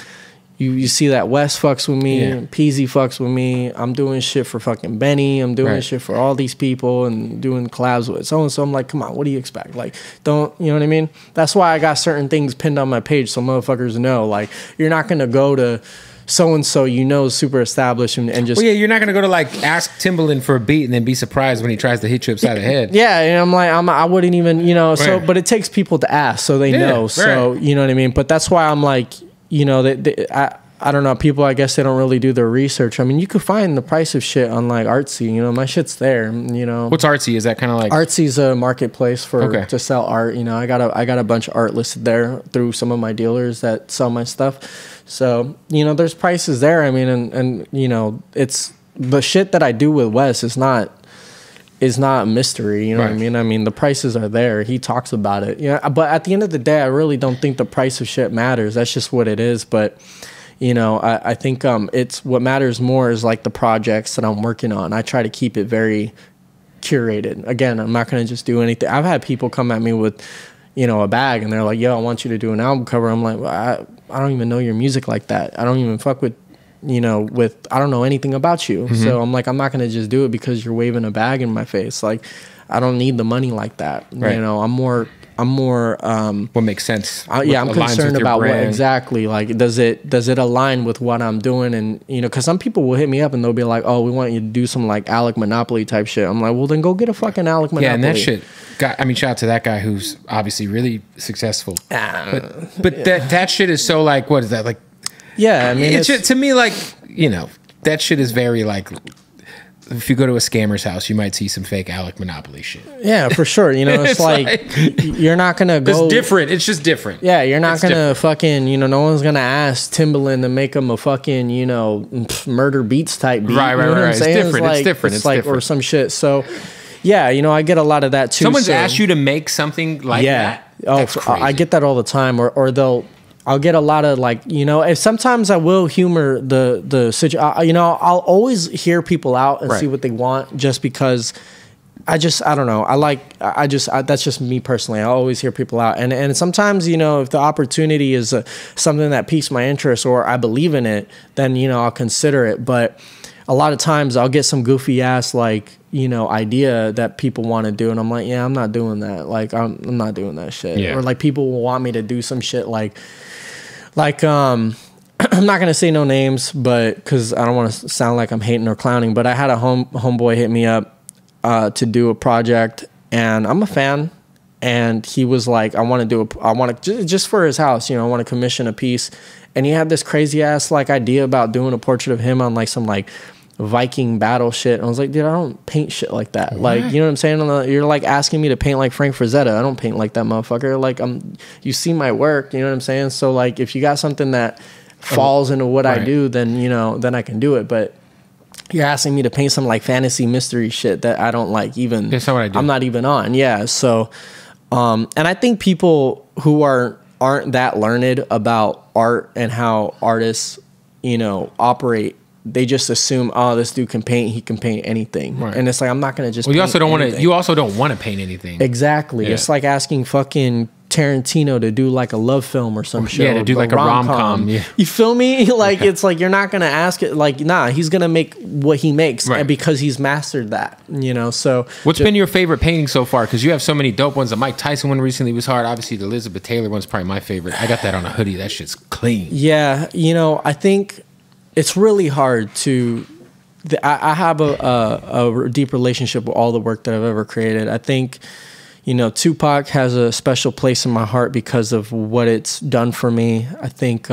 you see that West fucks with me, Peasy fucks with me. I'm doing shit for fucking Benny. I'm doing shit for all these people and doing collabs with so-and-so. I'm like, come on, what do you expect? Like, don't, you know what I mean? That's why I got certain things pinned on my page so motherfuckers know. Like, you're not going to go to so-and-so, you know, super established and just... Well, yeah, you're not going to go to, like, ask Timbaland for a beat and then be surprised when he tries to hit you upside the head. Yeah, and I'm like, I wouldn't even, you know, so, but it takes people to ask so they know. So, you know what I mean? But that's why I'm like, you know, I don't know, people, I guess they don't really do their research. I mean, you could find the price of shit on like Artsy, you know, my shit's there, you know. What's Artsy? Is that kind of like... Artsy's a marketplace for to sell art, you know. I got a bunch of art listed there through some of my dealers that sell my stuff. So, you know, there's prices there. I mean, and you know, it's the shit that I do with Wes is not a mystery, you know what I mean? I mean, the prices are there. He talks about it. Yeah, but at the end of the day, I really don't think the price of shit matters. That's just what it is, but you know, I think it's what matters more is like the projects that I'm working on. I try to keep it very curated. Again, I'm not going to just do anything. I've had people come at me with, you know, a bag and they're like, yo, I want you to do an album cover. I'm like, well, I don't even know your music like that. I don't even fuck with, you know, I don't know anything about you. So I'm like, I'm not going to just do it because you're waving a bag in my face. Like, I don't need the money like that. You know, I'm more what makes sense. Yeah, I'm concerned about what exactly, like, does it align with what I'm doing? And, you know, because some people will hit me up and they'll be like, oh, we want you to do some like Alec Monopoly type shit. I'm like, well, then go get a fucking Alec Monopoly. Yeah, and that shit, I mean, shout out to that guy who's obviously really successful. But that shit is so like, what is that like? Yeah, I mean, it's to me, like, you know, that shit is very like, if you go to a scammer's house, you might see some fake Alec Monopoly shit. Yeah, for sure. You know, it's like you're not going to go... It's different. It's just different. Yeah, you're not going to fucking, you know, no one's going to ask Timbaland to make him a fucking, you know, Murder Beats type beat. Right. It's different. It's different. It's like, or some shit. So, yeah, you know, I get a lot of that too. Someone's asked you to make something like that? Oh, that's crazy. I get that all the time. Or I'll get a lot of like, you know, if sometimes I will humor the situation, you know, I'll always hear people out and see what they want just because I don't know. That's just me personally. I always hear people out. And sometimes, you know, if the opportunity is something that piques my interest or I believe in it, then, you know, I'll consider it. But a lot of times I'll get some goofy ass, like, you know, idea that people want to do. And I'm like, yeah, I'm not doing that. Like, I'm not doing that shit. Yeah. Or like people will want me to do some shit like I'm not gonna say no names, but because I don't want to sound like I'm hating or clowning. But I had a homeboy hit me up to do a project, and I'm a fan. And he was like, I want to just for his house, you know, I want to commission a piece. And he had this crazy ass like idea about doing a portrait of him on like some like Viking battle shit. And I was like, dude, I don't paint shit like that. What? Like, you know what I'm saying? You're like asking me to paint like Frank Frazetta. I don't paint like that motherfucker. Like, you see my work, you know what I'm saying? So like, if you got something that falls into what I do, then, you know, then I can do it. But you're asking me to paint some like fantasy mystery shit that I don't like even. That's not what I do. I'm not even on. Yeah. So, and I think people who aren't that learned about art and how artists, you know, operate, they just assume, oh, this dude can paint. He can paint anything, and it's like, I'm not gonna just. Well, you also don't want to paint anything. Exactly. Yeah. It's like asking fucking Tarantino to do like a love film or some shit. Yeah, to do like a rom-com. Yeah. You feel me? Like, it's like, you're not gonna ask it. Like, nah, he's gonna make what he makes, because he's mastered that. You know. So, what's been your favorite painting so far? Because you have so many dope ones. The Mike Tyson one recently was hard. Obviously, the Elizabeth Taylor one's probably my favorite. I got that on a hoodie. That shit's clean. Yeah, you know, I think it's really hard to. I have a deep relationship with all the work that I've ever created. I think, you know, Tupac has a special place in my heart because of what it's done for me. I think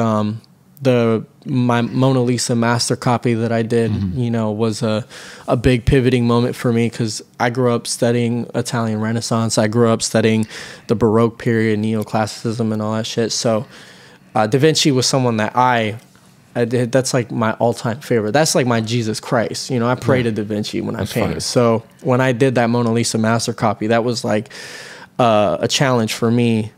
my Mona Lisa master copy that I did, you know, was a big pivoting moment for me, because I grew up studying Italian Renaissance. I grew up studying the Baroque period, neoclassicism, and all that shit. So Da Vinci was someone that I did. That's like my all-time favorite. That's like my Jesus Christ. You know, I pray to Da Vinci when I paint. So when I did that Mona Lisa master copy, that was like a challenge for me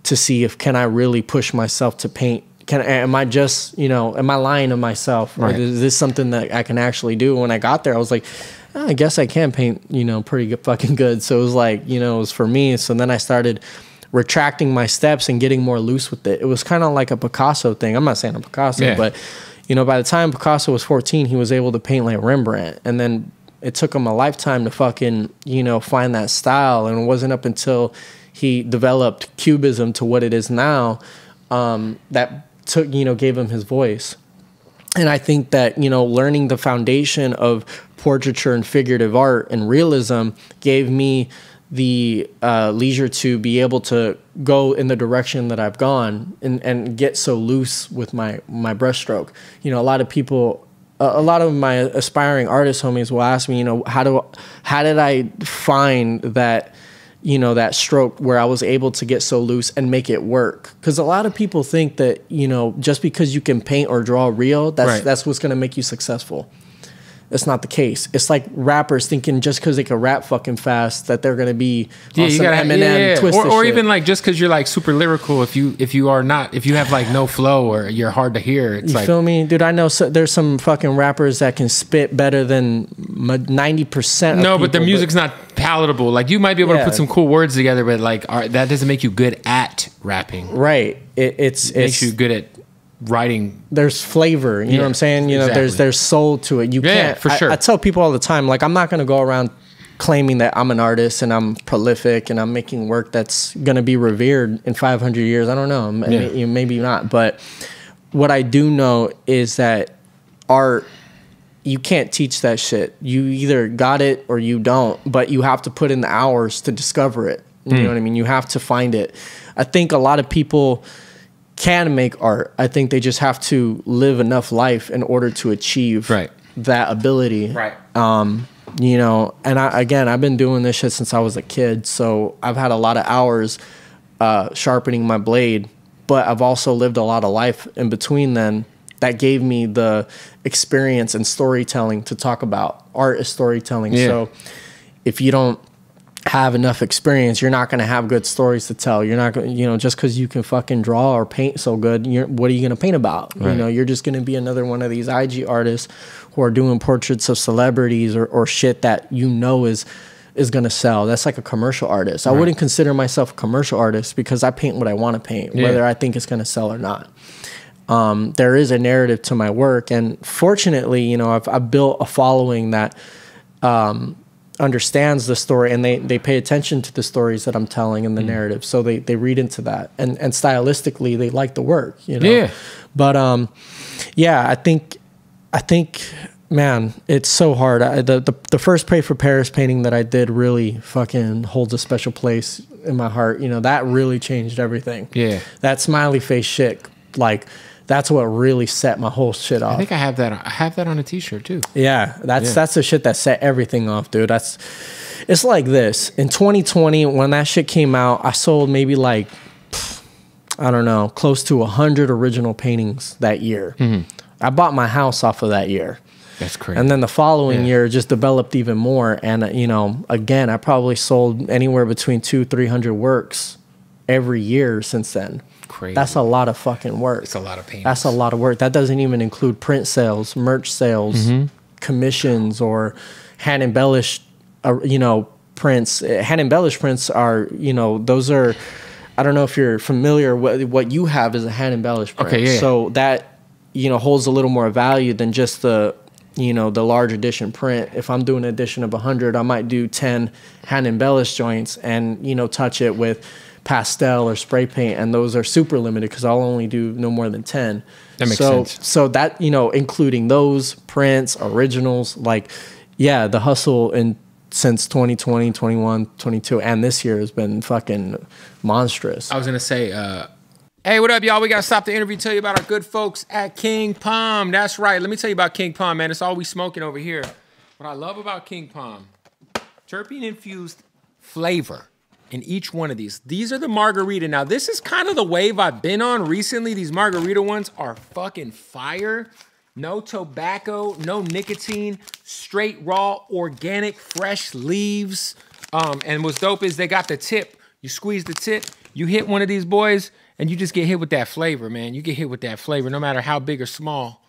to see if can I really push myself to paint. Am I just, you know, am I lying to myself? Or is this something that I can actually do? When I got there, I was like, oh, I guess I can paint, you know, pretty good, fucking good. So it was like, you know, it was for me. So then I started retracting my steps and getting more loose with it. It was kind of like a Picasso thing. I'm not saying I'm Picasso, but, you know, by the time Picasso was 14, he was able to paint like Rembrandt. And then it took him a lifetime to fucking, you know, find that style. And it wasn't up until he developed Cubism to what it is now that took, you know, gave him his voice. And I think that, you know, learning the foundation of portraiture and figurative art and realism gave me the leisure to be able to go in the direction that I've gone and get so loose with my brushstroke. You know, a lot of people, a lot of my aspiring artist homies will ask me, you know, how did I find that, you know, that stroke where I was able to get so loose and make it work? Because a lot of people think that, you know, just because you can paint or draw real, that's what's going to make you successful. That's not the case. It's like rappers thinking just because they can rap fucking fast that they're gonna be on some Eminem twisted or shit. even like just because you're like super lyrical, if you have like no flow or you're hard to hear, it's like, feel me, dude? I know there's some fucking rappers that can spit better than 90%. No, but their music's not palatable. Like you might be able to put some cool words together, but like that doesn't make you good at rapping. Right. It makes you good at writing. There's flavor, you know what I'm saying? You know, there's soul to it. You can't, for sure. I tell people all the time, like, I'm not going to go around claiming that I'm an artist and I'm prolific and I'm making work that's going to be revered in 500 years. I don't know. Maybe not. But what I do know is that art, you can't teach that shit. You either got it or you don't, but you have to put in the hours to discover it. You know what I mean? You have to find it. I think a lot of people can make art. I think they just have to live enough life in order to achieve that ability. Right. You know, and I've been doing this shit since I was a kid, so I've had a lot of hours sharpening my blade, but I've also lived a lot of life in between then that gave me the experience and storytelling to talk about. Art is storytelling. So if you don't have enough experience, you're not going to have good stories to tell. You're not going to, you know, just because you can fucking draw or paint so good, what are you going to paint about? You know, you're just going to be another one of these IG artists who are doing portraits of celebrities or shit that you know is going to sell. That's like a commercial artist. I wouldn't consider myself a commercial artist because I paint what I want to paint, whether I think it's going to sell or not. There is a narrative to my work, and fortunately, you know, I've built a following that understands the story, and they pay attention to the stories that I'm telling in the narrative, so they read into that, and stylistically they like the work, you know. But I think man, it's so hard. The first Pray for Paris painting that I did really fucking holds a special place in my heart. You know, that really changed everything. That smiley face shit, like, that's what really set my whole shit off. I think I have that on a t-shirt too. That's the shit that set everything off, dude. It's like this. In 2020, when that shit came out, I sold maybe like, I don't know, close to 100 original paintings that year. I bought my house off of that year. That's crazy. And then the following year just developed even more. And, you know, again, I probably sold anywhere between 200-300 works every year since then. Crazy. That's a lot of fucking work. It's a lot of paintings. That's a lot of work. That doesn't even include print sales, merch sales, commissions, or hand embellished, you know, prints. Hand embellished prints are, you know, those are, I don't know if you're familiar, what you have is a hand embellished print. Okay, So that, you know, holds a little more value than just the, you know, the large edition print. If I'm doing an edition of 100, I might do 10 hand embellished joints and, you know, touch it with pastel or spray paint, and those are super limited because I'll only do no more than 10. That makes sense. So that, you know, including those prints, originals, like, the hustle since 2020, 21, 22, and this year has been fucking monstrous. I was gonna say, Hey, what up, y'all? We got to stop the interview, tell you about our good folks at King Palm. That's right. Let me tell you about King Palm, man. It's all we smoking over here. What I love about King Palm, terpene-infused flavor in each one of these. These are the margarita. Now, this is kind of the wave I've been on recently. These margarita ones are fucking fire. No tobacco, no nicotine, straight raw, organic, fresh leaves. And what's dope is they got the tip. You squeeze the tip, you hit one of these boys, and you just get hit with that flavor, man. You get hit with that flavor no matter how big or small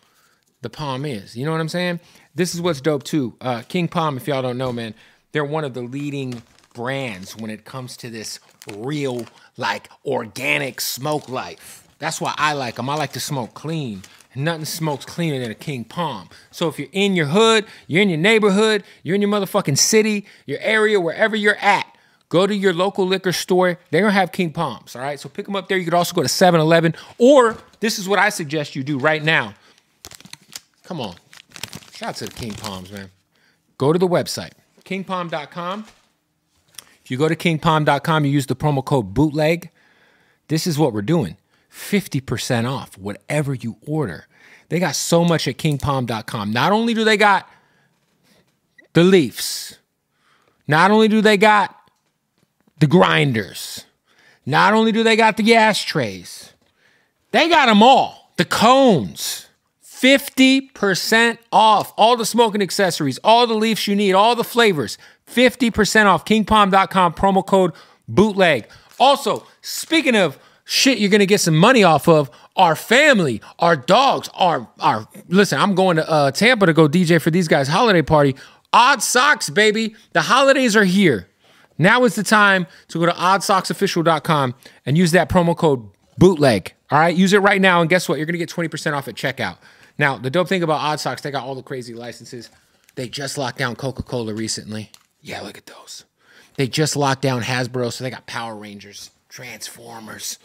the palm is. You know what I'm saying? This is what's dope too. King Palm, if y'all don't know, man, they're one of the leading brands when it comes to this real, like, organic smoke life. That's why I like them. I like to smoke clean. And nothing smokes cleaner than a King Palm. So if you're in your hood, you're in your neighborhood, you're in your motherfucking city, your area, wherever you're at, go to your local liquor store. They're going to have King Palms, all right? So pick them up there. You could also go to 7-Eleven. Or this is what I suggest you do right now. Come on. Shout out to the King Palms, man. Go to the website, kingpalm.com. If you go to kingpalm.com, you use the promo code Bootleg. This is what we're doing. 50% off whatever you order. They got so much at kingpalm.com. Not only do they got the leaves, not only do they got the grinders, not only do they got the ashtrays, they got them all. The cones, 50% off. All the smoking accessories, all the leaves you need, all the flavors, 50% off. Kingpalm.com, promo code Bootleg. Also, speaking of shit you're gonna get some money off of, our family, our dogs, our listen, I'm going to Tampa to go DJ for these guys' holiday party. Odd Socks, baby. The holidays are here. Now is the time to go to oddsocksofficial.com and use that promo code Bootleg. All right, use it right now, and guess what? You're gonna get 20% off at checkout. Now, the dope thing about Odd Socks, they got all the crazy licenses. They just locked down Coca-Cola recently. Yeah, look at those. They just locked down Hasbro, so they got Power Rangers, Transformers,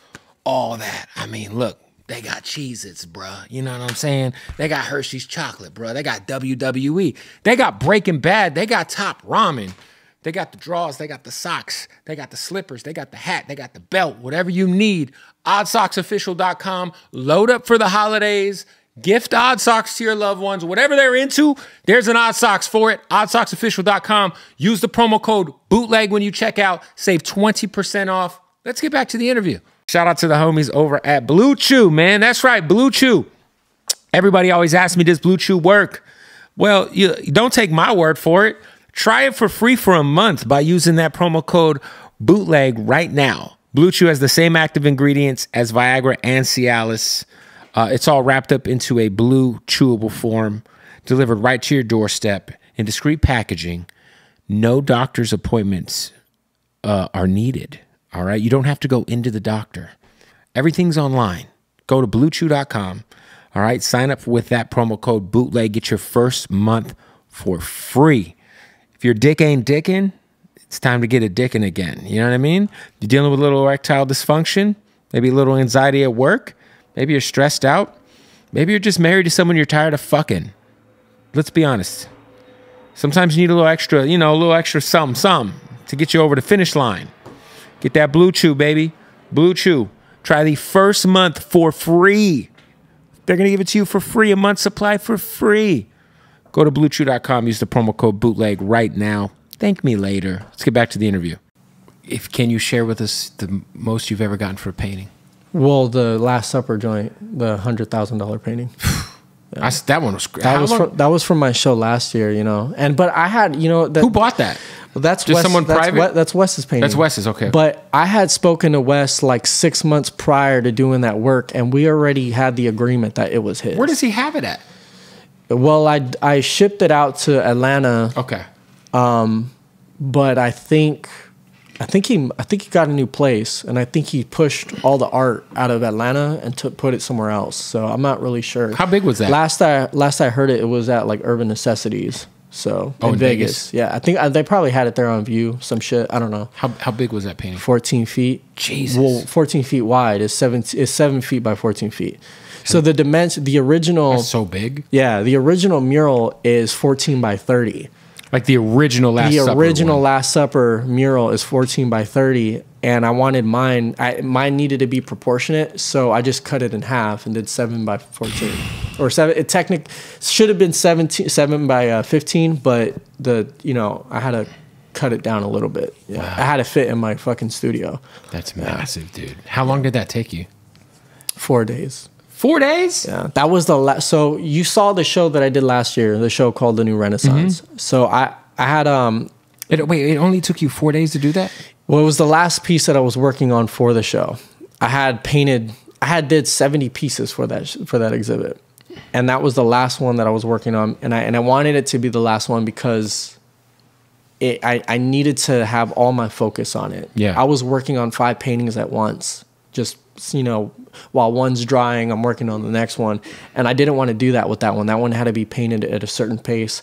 all that. I mean, look, they got Cheez-Its, bruh. You know what I'm saying? They got Hershey's chocolate, bruh. They got WWE. They got Breaking Bad. They got Top Ramen. They got the drawers. They got the socks. They got the slippers. They got the hat. They got the belt. Whatever you need, oddsocksofficial.com. Load up for the holidays. Gift Odd Socks to your loved ones. Whatever they're into, there's an Odd Socks for it. Oddsocksofficial.com. Use the promo code Bootleg when you check out. Save 20% off. Let's get back to the interview. Shout out to the homies over at Blue Chew, man. That's right, Blue Chew. Everybody always asks me, does Blue Chew work? Well, you don't take my word for it. Try it for free for a month by using that promo code Bootleg right now. Blue Chew has the same active ingredients as Viagra and Cialis. It's all wrapped up into a blue chewable form, delivered right to your doorstep in discreet packaging. No doctor's appointments are needed. All right, you don't have to go into the doctor. Everything's online. Go to bluechew.com. All right, sign up with that promo code Bootleg. Get your first month for free. If your dick ain't dicking, it's time to get a dicking again. You know what I mean? You're dealing with a little erectile dysfunction, maybe a little anxiety at work, maybe you're stressed out, maybe you're just married to someone you're tired of fucking. Let's be honest. Sometimes you need a little extra, a little extra something to get you over the finish line. Get that Blue Chew, baby. Blue Chew. Try the first month for free. They're going to give it to you for free, a month's supply for free. Go to bluechew.com. Use the promo code Bootleg right now. Thank me later. Let's get back to the interview. Can you share with us the most you've ever gotten for a painting? Well, the Last Supper joint, the $100,000 painting. Yeah. That one was great. That was from my show last year, But I had, who bought that? Well, that's just someone private. That's Wes's painting. That's Wes's, okay. But I had spoken to Wes like 6 months prior to doing that work, and we already had the agreement that it was his. Where does he have it at? Well, I shipped it out to Atlanta. Okay. But I think he got a new place, and I think he pushed all the art out of Atlanta and put it somewhere else. So I'm not really sure. How big was that? Last I heard it was at like Urban Necessities. So in Vegas. Yeah, I think they probably had it there on view. Some shit. I don't know. How big was that painting? 14 feet. Jesus. Well, 14 feet wide is 7 feet by 14 feet. So the dimension, the original. That's so big. Yeah, the original mural is 14 by 30. Like the original Last Supper. The original Last Supper mural is 14 by 30, and I wanted mine. Mine needed to be proportionate, so I just cut it in half and did 7 by 14, or 7. It should have been 7 by 15, but I had to cut it down a little bit. Yeah, wow. I had to fit in my fucking studio. That's massive, dude. How long did that take you? 4 days. 4 days? Yeah, that was the last. So you saw the show that I did last year, the show called The New Renaissance. Mm-hmm. So I had It only took you 4 days to do that? Well, it was the last piece that I was working on for the show. I did 70 pieces for that exhibit, and that was the last one that I was working on, and I wanted it to be the last one because I needed to have all my focus on it. Yeah, I was working on 5 paintings at once, just while one's drying, I'm working on the next one. And I didn't want to do that with that one. That one had to be painted at a certain pace.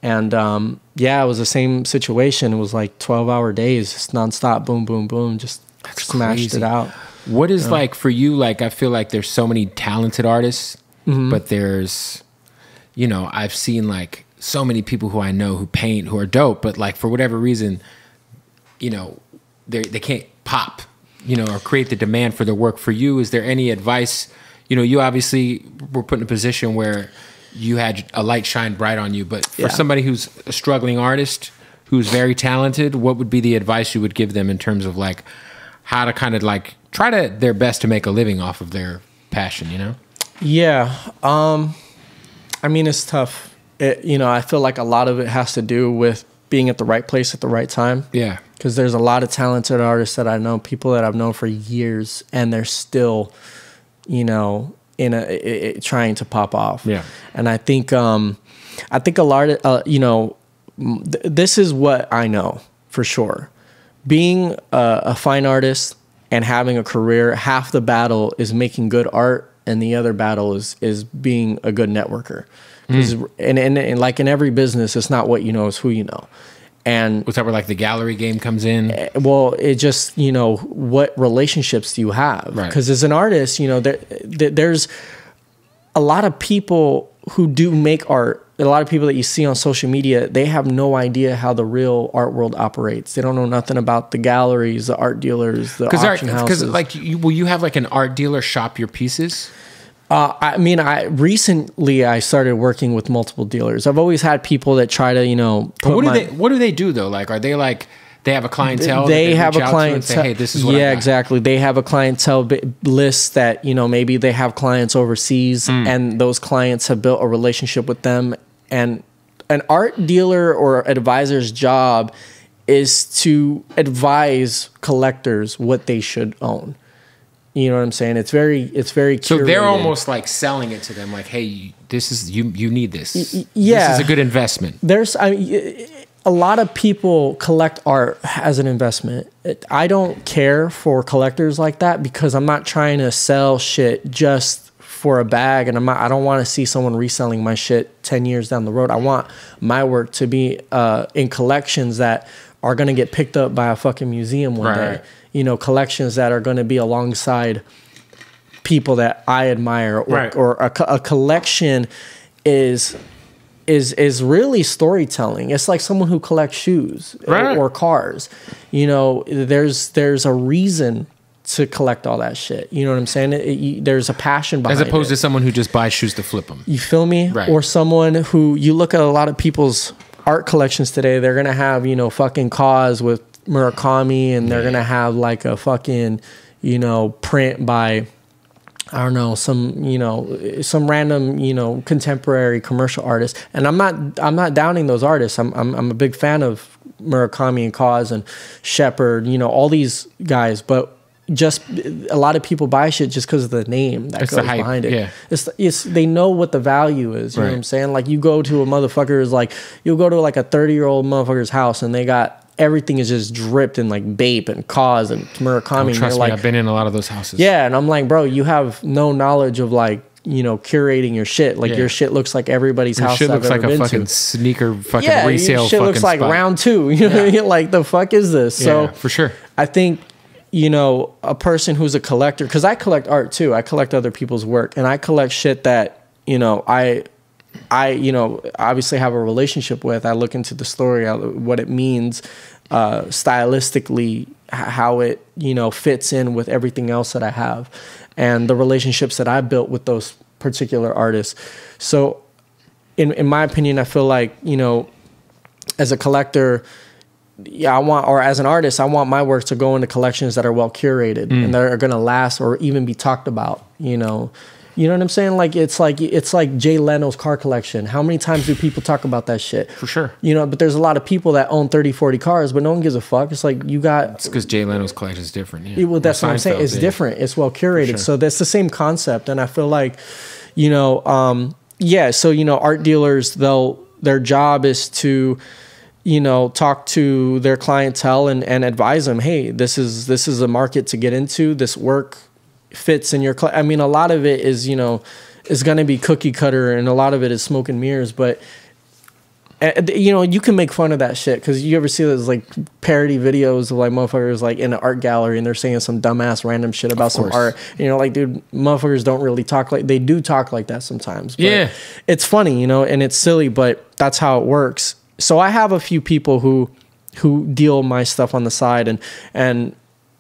And it was the same situation. It was like 12-hour days, just nonstop, boom, boom, boom, just smashed it out. What is like for you, like I feel like there's so many talented artists, mm-hmm. but there's, I've seen like so many people who I know who paint, who are dope, but like for whatever reason, they can't pop. Or create the demand for their work. For you, is there any advice? You obviously were put in a position where you had a light shine bright on you, but for somebody who's a struggling artist, who's very talented, what would be the advice you would give them in terms of like how to kind of like try their best to make a living off of their passion, Yeah. I mean, it's tough. I feel like a lot of it has to do with being at the right place at the right time. Yeah. Because there's a lot of talented artists that I know, people that I've known for years, and they're still, trying to pop off. Yeah. And I think a lot of, this is what I know for sure. Being a fine artist and having a career, half the battle is making good art, and the other battle is being a good networker. And like in every business, it's not what you know, it's who you know. And what's that where like the gallery game comes in? Well, it just, what relationships do you have? Right. Because as an artist, there's a lot of people who do make art. A lot of people that you see on social media, they have no idea how the real art world operates. They don't know nothing about the galleries, the art dealers, the auction houses. Because like, will you have like an art dealer shop your pieces? Recently I started working with multiple dealers. I've always had people that try to, what do they do though? Like, are they like, they have a clientele? They have a clientele. Say, hey, this is what I got. Exactly. They have a clientele list that, maybe they have clients overseas and those clients have built a relationship with them. And an art dealer or advisor's job is to advise collectors what they should own. You know what I'm saying? It's very curated. So they're almost like selling it to them, like, "Hey, this is you need this. Yeah, this is a good investment." There's a lot of people collect art as an investment. I don't care for collectors like that because I'm not trying to sell shit just for a bag, and I don't want to see someone reselling my shit 10 years down the road. I want my work to be in collections that are going to get picked up by a fucking museum one day. Collections that are going to be alongside people that I admire, or a collection is really storytelling. It's like someone who collects shoes or cars. There's a reason to collect all that shit. You know what I'm saying? There's a passion behind it. As opposed to someone who just buys shoes to flip them. You feel me? Right. Or someone who, you look at a lot of people's art collections today, they're going to have, fucking cars with Murakami, and they're gonna have like a fucking print by I don't know, some random contemporary commercial artist. And I'm not downing those artists. I'm a big fan of Murakami and Kaz and Shepard, all these guys, but just a lot of people buy shit just because of the name that goes behind it. Yeah. It's they know what the value is. You know what I'm saying? Like you go to a motherfucker's, like you'll go to like a 30-year-old motherfucker's house and they got everything is just dripped in like Bape and Kaz and Murakami. Trust me, I've been in a lot of those houses. Yeah, and I'm like, bro, you have no knowledge of like, curating your shit. Like your shit looks like everybody's house shit I've looks ever like been a fucking to. sneaker fucking Yeah, resale your shit fucking looks like spot. round two. You know what I mean? Like the fuck is this? Yeah, So for sure. I think, a person who's a collector, because I collect art too. I collect other people's work, and I collect shit that, I, you know, obviously have a relationship with. I look into the story, what it means stylistically, how it, you know, fits in with everything else that I have, and the relationships that I built with those particular artists. So in my opinion, I feel like, you know, as a collector, yeah, or as an artist, I want my work to go into collections that are well curated and that are going to last or even be talked about, you know what I'm saying? Like, it's like Jay Leno's car collection. How many times do people talk about that shit? For sure. You know, but there's a lot of people that own 30, 40 cars, but no one gives a fuck. It's like, you got... It's because Jay Leno's collection is different. Yeah. Well, that's what I'm saying. It's different. It's well curated. Sure. So that's the same concept. And I feel like, you know, yeah, so, you know, art dealers, their job is to, you know, talk to their clientele and advise them, hey, this is a market to get into. This work fits in your... I mean, a lot of it is, you know, is going to be cookie cutter, and a lot of it is smoke and mirrors, but... you know, you can make fun of that shit, because you ever see those like parody videos of like motherfuckers like in an art gallery and they're saying some dumbass random shit about some art. You know, like, dude, motherfuckers don't really talk like... They do talk like that sometimes. But yeah. It's funny, you know, and it's silly, but that's how it works. So I have a few people who deal my stuff on the side, and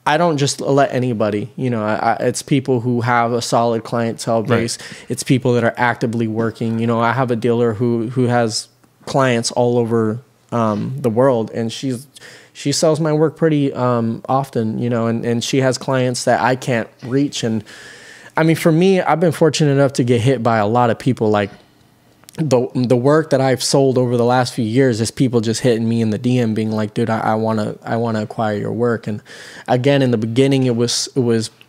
I don't just let anybody, you know, it's people who have a solid clientele base. Right. It's people that are actively working. You know, I have a dealer who has clients all over the world, and she sells my work pretty often, you know, and she has clients that I can't reach. And I mean, for me, I've been fortunate enough to get hit by a lot of people. Like, the work that I've sold over the last few years is people just hitting me in the DM being like, dude, I want to acquire your work. And again, in the beginning, it was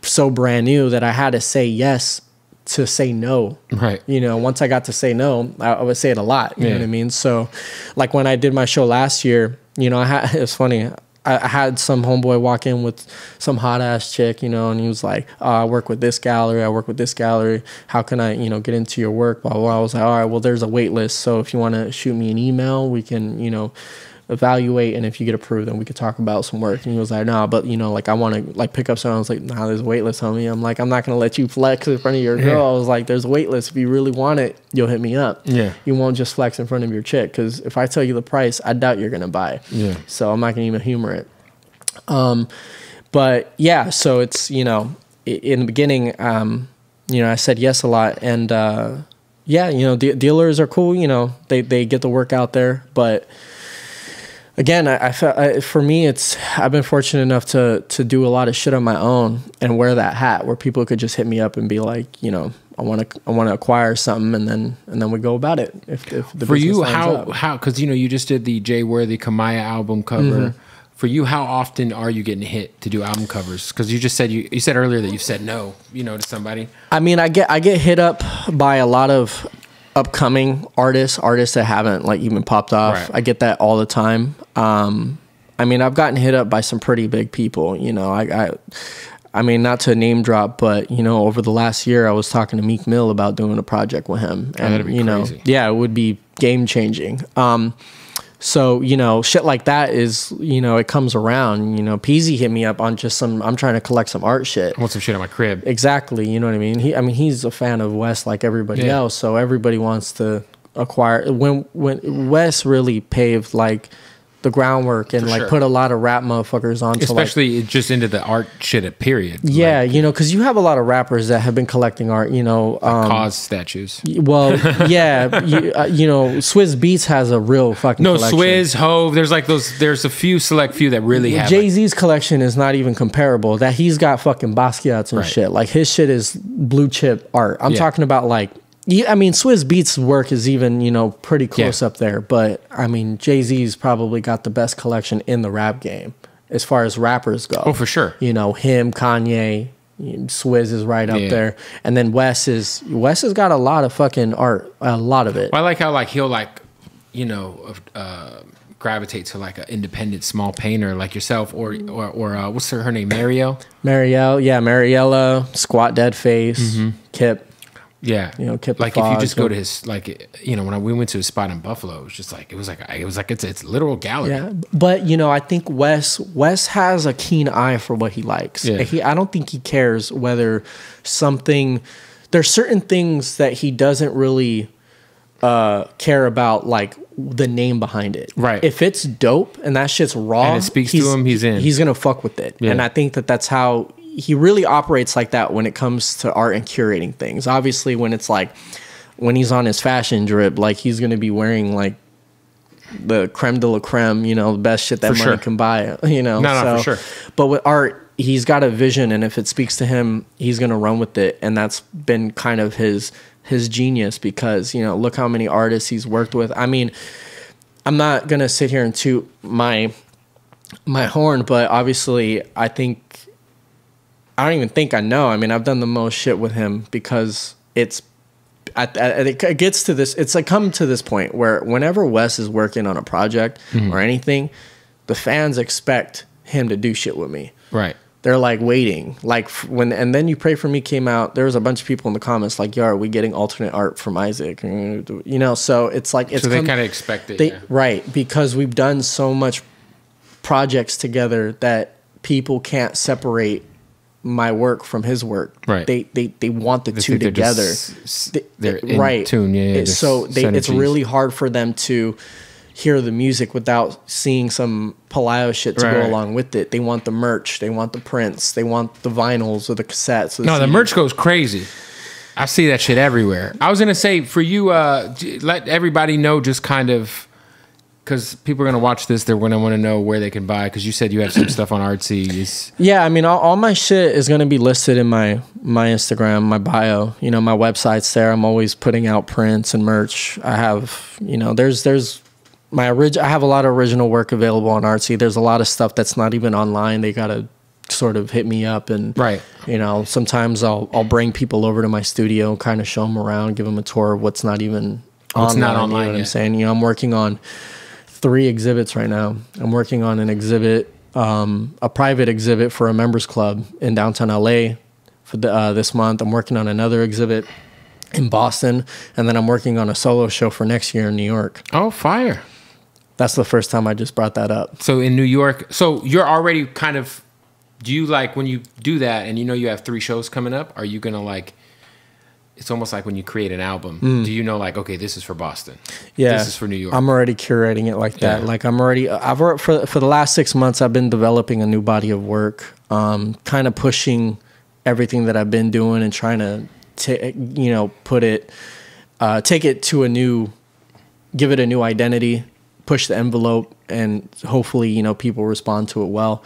so brand new that I had to say yes to say no. Right. You know, once I got to say no, I would say it a lot. You know what I mean? So like when I did my show last year, you know, it's funny. I had some homeboy walk in with some hot ass chick, you know, and he was like, oh, I work with this gallery. I work with this gallery. How can I, you know, get into your work? Blah, blah, blah. I was like, all right, well, there's a wait list. So if you want to shoot me an email, we can, you know, evaluate. And if you get approved, then we could talk about some work. And he was like, nah, but, you know, like, I want to like pick up someone. I was like, nah, there's a wait list, homie. I'm like, I'm not going to let you flex in front of your girl. I was like, there's a wait list. If you really want it, you'll hit me up. Yeah. You won't just flex in front of your chick. Because if I tell you the price, I doubt you're going to buy. Yeah. So I'm not going to even humor it. But yeah, so it's, you know, in the beginning, you know, I said yes a lot, and, yeah, you know, dealers are cool, you know, they get the work out there. But again, I felt, for me, I've been fortunate enough to do a lot of shit on my own and wear that hat where people could just hit me up and be like, you know, I want to acquire something, and then we go about it. If the for you, how, cause you know, you just did the Jay Worthy Kamaya album cover. Mm-hmm. For you, how often are you getting hit to do album covers? Because you just said you said earlier that you've said no, you know, to somebody. I mean, I get hit up by a lot of upcoming artists that haven't like even popped off. Right. I get that all the time. I mean, I've gotten hit up by some pretty big people. You know, I mean, not to name drop, but you know, over the last year, I was talking to Meek Mill about doing a project with him, and that'd be you crazy. Know, yeah, it would be game changing. So, you know, shit like that is, you know, it comes around. You know, Peasy hit me up on just I'm trying to collect some art shit. I want some shit at my crib. Exactly. You know what I mean? He's a fan of Wes like everybody else. So everybody wants to acquire. When Wes really paved like the groundwork and like put a lot of rap motherfuckers onto, especially like, just into the art shit at period. Yeah, like, you know, because you have a lot of rappers that have been collecting art, you know, like cause statues. Well, yeah, you know, Swizz Beatz has a real fucking collection. Swizz, Hove. There's like there's a select few that really have. Jay-Z's collection is not even comparable. That he's got fucking Basquiat's and shit. Like his shit is blue chip art. I'm talking about like. I mean, Swizz Beatz' work is even, you know, pretty close up there. But, I mean, Jay-Z's probably got the best collection in the rap game as far as rappers go. Oh, for sure. You know, him, Kanye, Swizz is right up there. And then Wes has got a lot of fucking art, a lot of it. Well, I like how, like, he'll, like, you know, gravitate to, like, an independent small painter like yourself or what's her name, Marielle? Marielle, yeah, Mariella, Squat Dead Face, Kip. Yeah, you know, Kip like if you just go to his, like, you know, when we went to his spot in Buffalo, it was like it's literal gallery. Yeah, but you know, I think Wes has a keen eye for what he likes. Yeah. I don't think he cares whether something. There's certain things that he doesn't really care about like the name behind it. Right. If it's dope and that shit's raw, and it speaks to him, he's in. He's gonna fuck with it. Yeah. And I think that that's how he really operates like that when it comes to art and curating things. Obviously, when it's like when he's on his fashion drip, like he's gonna be wearing like the creme de la creme, you know, the best shit that money can buy, you know. No, for sure. But with art, he's got a vision, and if it speaks to him, he's gonna run with it, and that's been kind of his genius, because, you know, look how many artists he's worked with. I mean, I'm not gonna sit here and toot my horn, but obviously I don't even think I know. I mean, I've done the most shit with him, because it gets to this. It's like come to this point where whenever Wes is working on a project or anything, the fans expect him to do shit with me. Right. They're like waiting. Like and then You Pray For Me came out, there was a bunch of people in the comments like, yo, are we getting alternate art from Isaac? You know, so it's like so they kind of expect it. Right, because we've done so much projects together that people can't separate my work from his work. Right. They want the two together. They're in tune. Yeah. So it's really hard for them to hear the music without seeing some Pelayo shit to go along with it. They want the merch. They want the prints. They want the vinyls or the cassettes. Or the merch goes crazy. I see that shit everywhere. I was going to say, for you, let everybody know, just kind of, because people are going to watch this, they're going to want to know where they can buy, because you said you have some stuff on Artsy. Yeah, I mean, all my shit is going to be listed in my Instagram, my bio. You know, my website's there. I'm always putting out prints and merch. I have, you know, I have a lot of original work available on Artsy. There's a lot of stuff that's not even online. They got to sort of hit me up, and you know, sometimes I'll bring people over to my studio and kind of show them around, give them a tour of what's not even online. You know what I'm saying? You know, I'm working on 3 exhibits right now. I'm working on an exhibit, a private exhibit for a members club in downtown LA for this month. I'm working on another exhibit in Boston, and then I'm working on a solo show for next year in New York. Oh, fire. That's the first time I just brought that up. So in New York, so you're already kind of, do you like, when you do that and you know you have 3 shows coming up, are you going to like, it's almost like when you create an album, do you know like, okay, this is for Boston. Yeah. This is for New York. I'm already curating it like that. Like I've worked for the last 6 months, I've been developing a new body of work, kind of pushing everything that I've been doing and trying to, you know, take it to give it a new identity, push the envelope, and hopefully, you know, people respond to it well.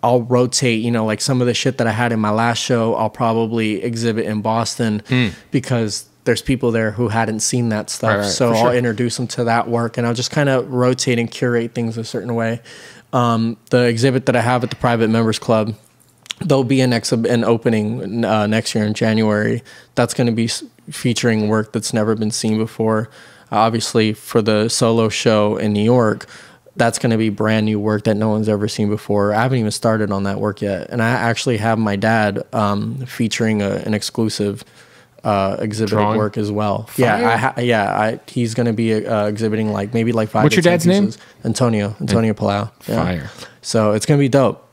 I'll rotate, you know, like some of the shit that I had in my last show, I'll probably exhibit in Boston because there's people there who hadn't seen that stuff. So I'll introduce them to that work, and I'll just kind of rotate and curate things a certain way. The exhibit that I have at the private members club, there'll be an opening next year in January. That's going to be featuring work that's never been seen before. Obviously, for the solo show in New York, that's going to be brand new work that no one's ever seen before. I haven't even started on that work yet. And I actually have my dad featuring an exclusive exhibit of work as well. Fire. Yeah, he's going to be exhibiting maybe 5 What's your dad's pieces. Name? Antonio Pelayo. Yeah. Fire. So it's going to be dope.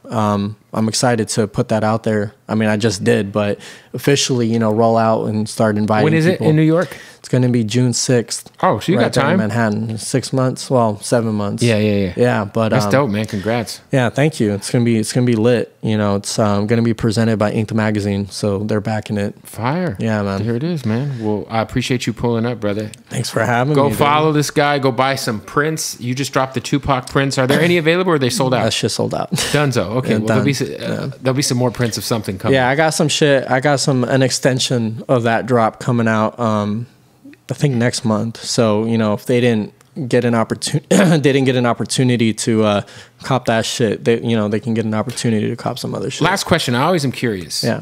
I'm excited to put that out there. I mean, I just did, but officially, you know, roll out and start inviting people. When is it in New York? It's going to be June 6th. Oh, so you got time. In Manhattan. 6 months. Well, 7 months. Yeah. Yeah, but that's dope, man. Congrats. Yeah, thank you. It's gonna be lit. You know, it's gonna be presented by Inked Magazine, so they're backing it. Fire. Yeah, man. There it is, man. Well, I appreciate you pulling up, brother. Thanks for having me. Go follow this guy. Go buy some prints. You just dropped the Tupac prints. Are there any available, or are they sold out? That shit sold out. Dunzo. Okay. Well, there'll be some more prints of something coming. Yeah, I got some shit. I got an extension of that drop coming out. I think next month. So, you know, if they didn't get an opportunity to cop that shit, they can get an opportunity to cop some other shit. Last question. I always am curious. Yeah.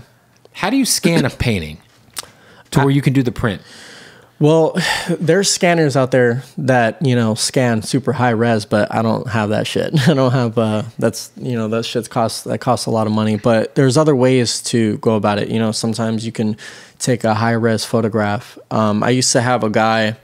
How do you scan a painting to where you can do the print? Well, there's scanners out there that, you know, scan super high res, but I don't have that shit. I don't have that shit costs a lot of money, but there's other ways to go about it. You know, sometimes you can take a high res photograph. I used to have a guy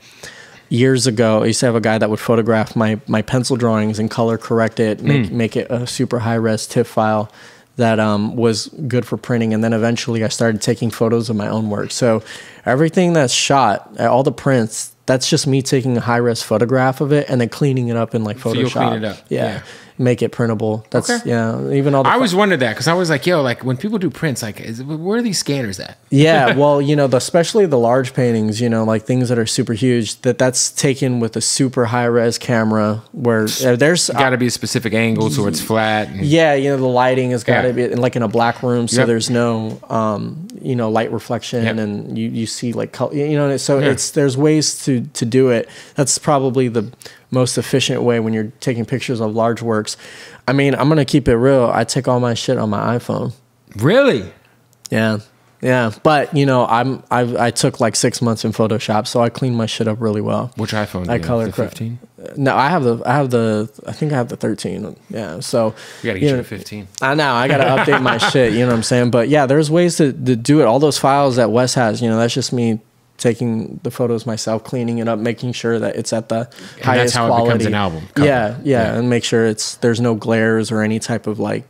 years ago. I used to have a guy that would photograph my pencil drawings and color correct it, make it a super high res TIFF file. that was good for printing. And then eventually I started taking photos of my own work. So everything that's shot, all the prints, that's just me taking a high-res photograph of it and then cleaning it up in like Photoshop. So you'll clean it up. Yeah. Make it printable. That's even all the I always wondered that because I was like, yo, like when people do prints, like where are these scanners at? Yeah, well, especially the large paintings, like things that are super huge, that's taken with a super high res camera where there's got to be a specific angle so it's flat. The lighting has got to be like in a black room, so there's no light reflection and you see like color, so there's ways to do it. That's probably the most efficient way when you're taking pictures of large works. I mean, I'm gonna keep it real. I take all my shit on my iPhone. Really? Yeah. But I took like 6 months in Photoshop, so I cleaned my shit up really well. Which iPhone? I color correct. 15? No, I think I have the 13. Yeah. So you gotta get you a 15. I know. I gotta update my shit. You know what I'm saying? But yeah, there's ways to do it. All those files that Wes has, that's just me taking the photos myself, cleaning it up, making sure that it's at the highest quality. That's how it becomes an album cover. Yeah, and make sure there's no glares or any type of like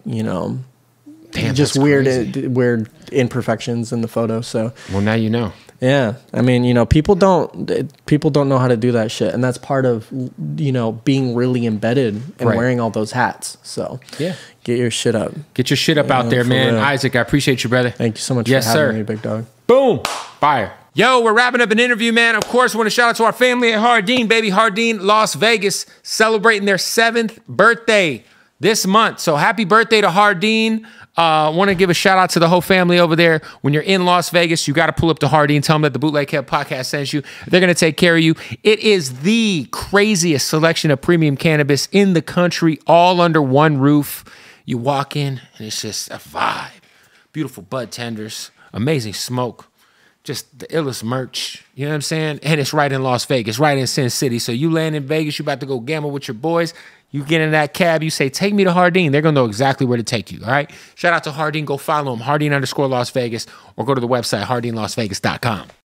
just weird imperfections in the photo. So well, now you know. Yeah, I mean, people don't know how to do that shit, and that's part of being really embedded and wearing all those hats. So yeah, get your shit up. Get your shit up out there, man. Real. Isaac, I appreciate you, brother. Thank you so much for having me, big dog. Boom, fire. Yo, we're wrapping up an interview, man. Of course, we want to shout out to our family at Hardin, baby. Hardin, Las Vegas, celebrating their 7th birthday this month. So happy birthday to Hardin. Want to give a shout out to the whole family over there. When you're in Las Vegas, you got to pull up to Hardin. Tell them that the Bootleg Kev podcast sends you. They're going to take care of you. It is the craziest selection of premium cannabis in the country, all under one roof. You walk in, and it's just a vibe. Beautiful bud tenders, amazing smoke. Just the illest merch, you know what I'm saying? And it's right in Las Vegas, right in Sin City. So you land in Vegas, you about to go gamble with your boys. You get in that cab, you say, take me to Hardin. They're going to know exactly where to take you, all right? Shout out to Hardin. Go follow them, Hardin_Las Vegas, or go to the website, hardinlasvegas.com.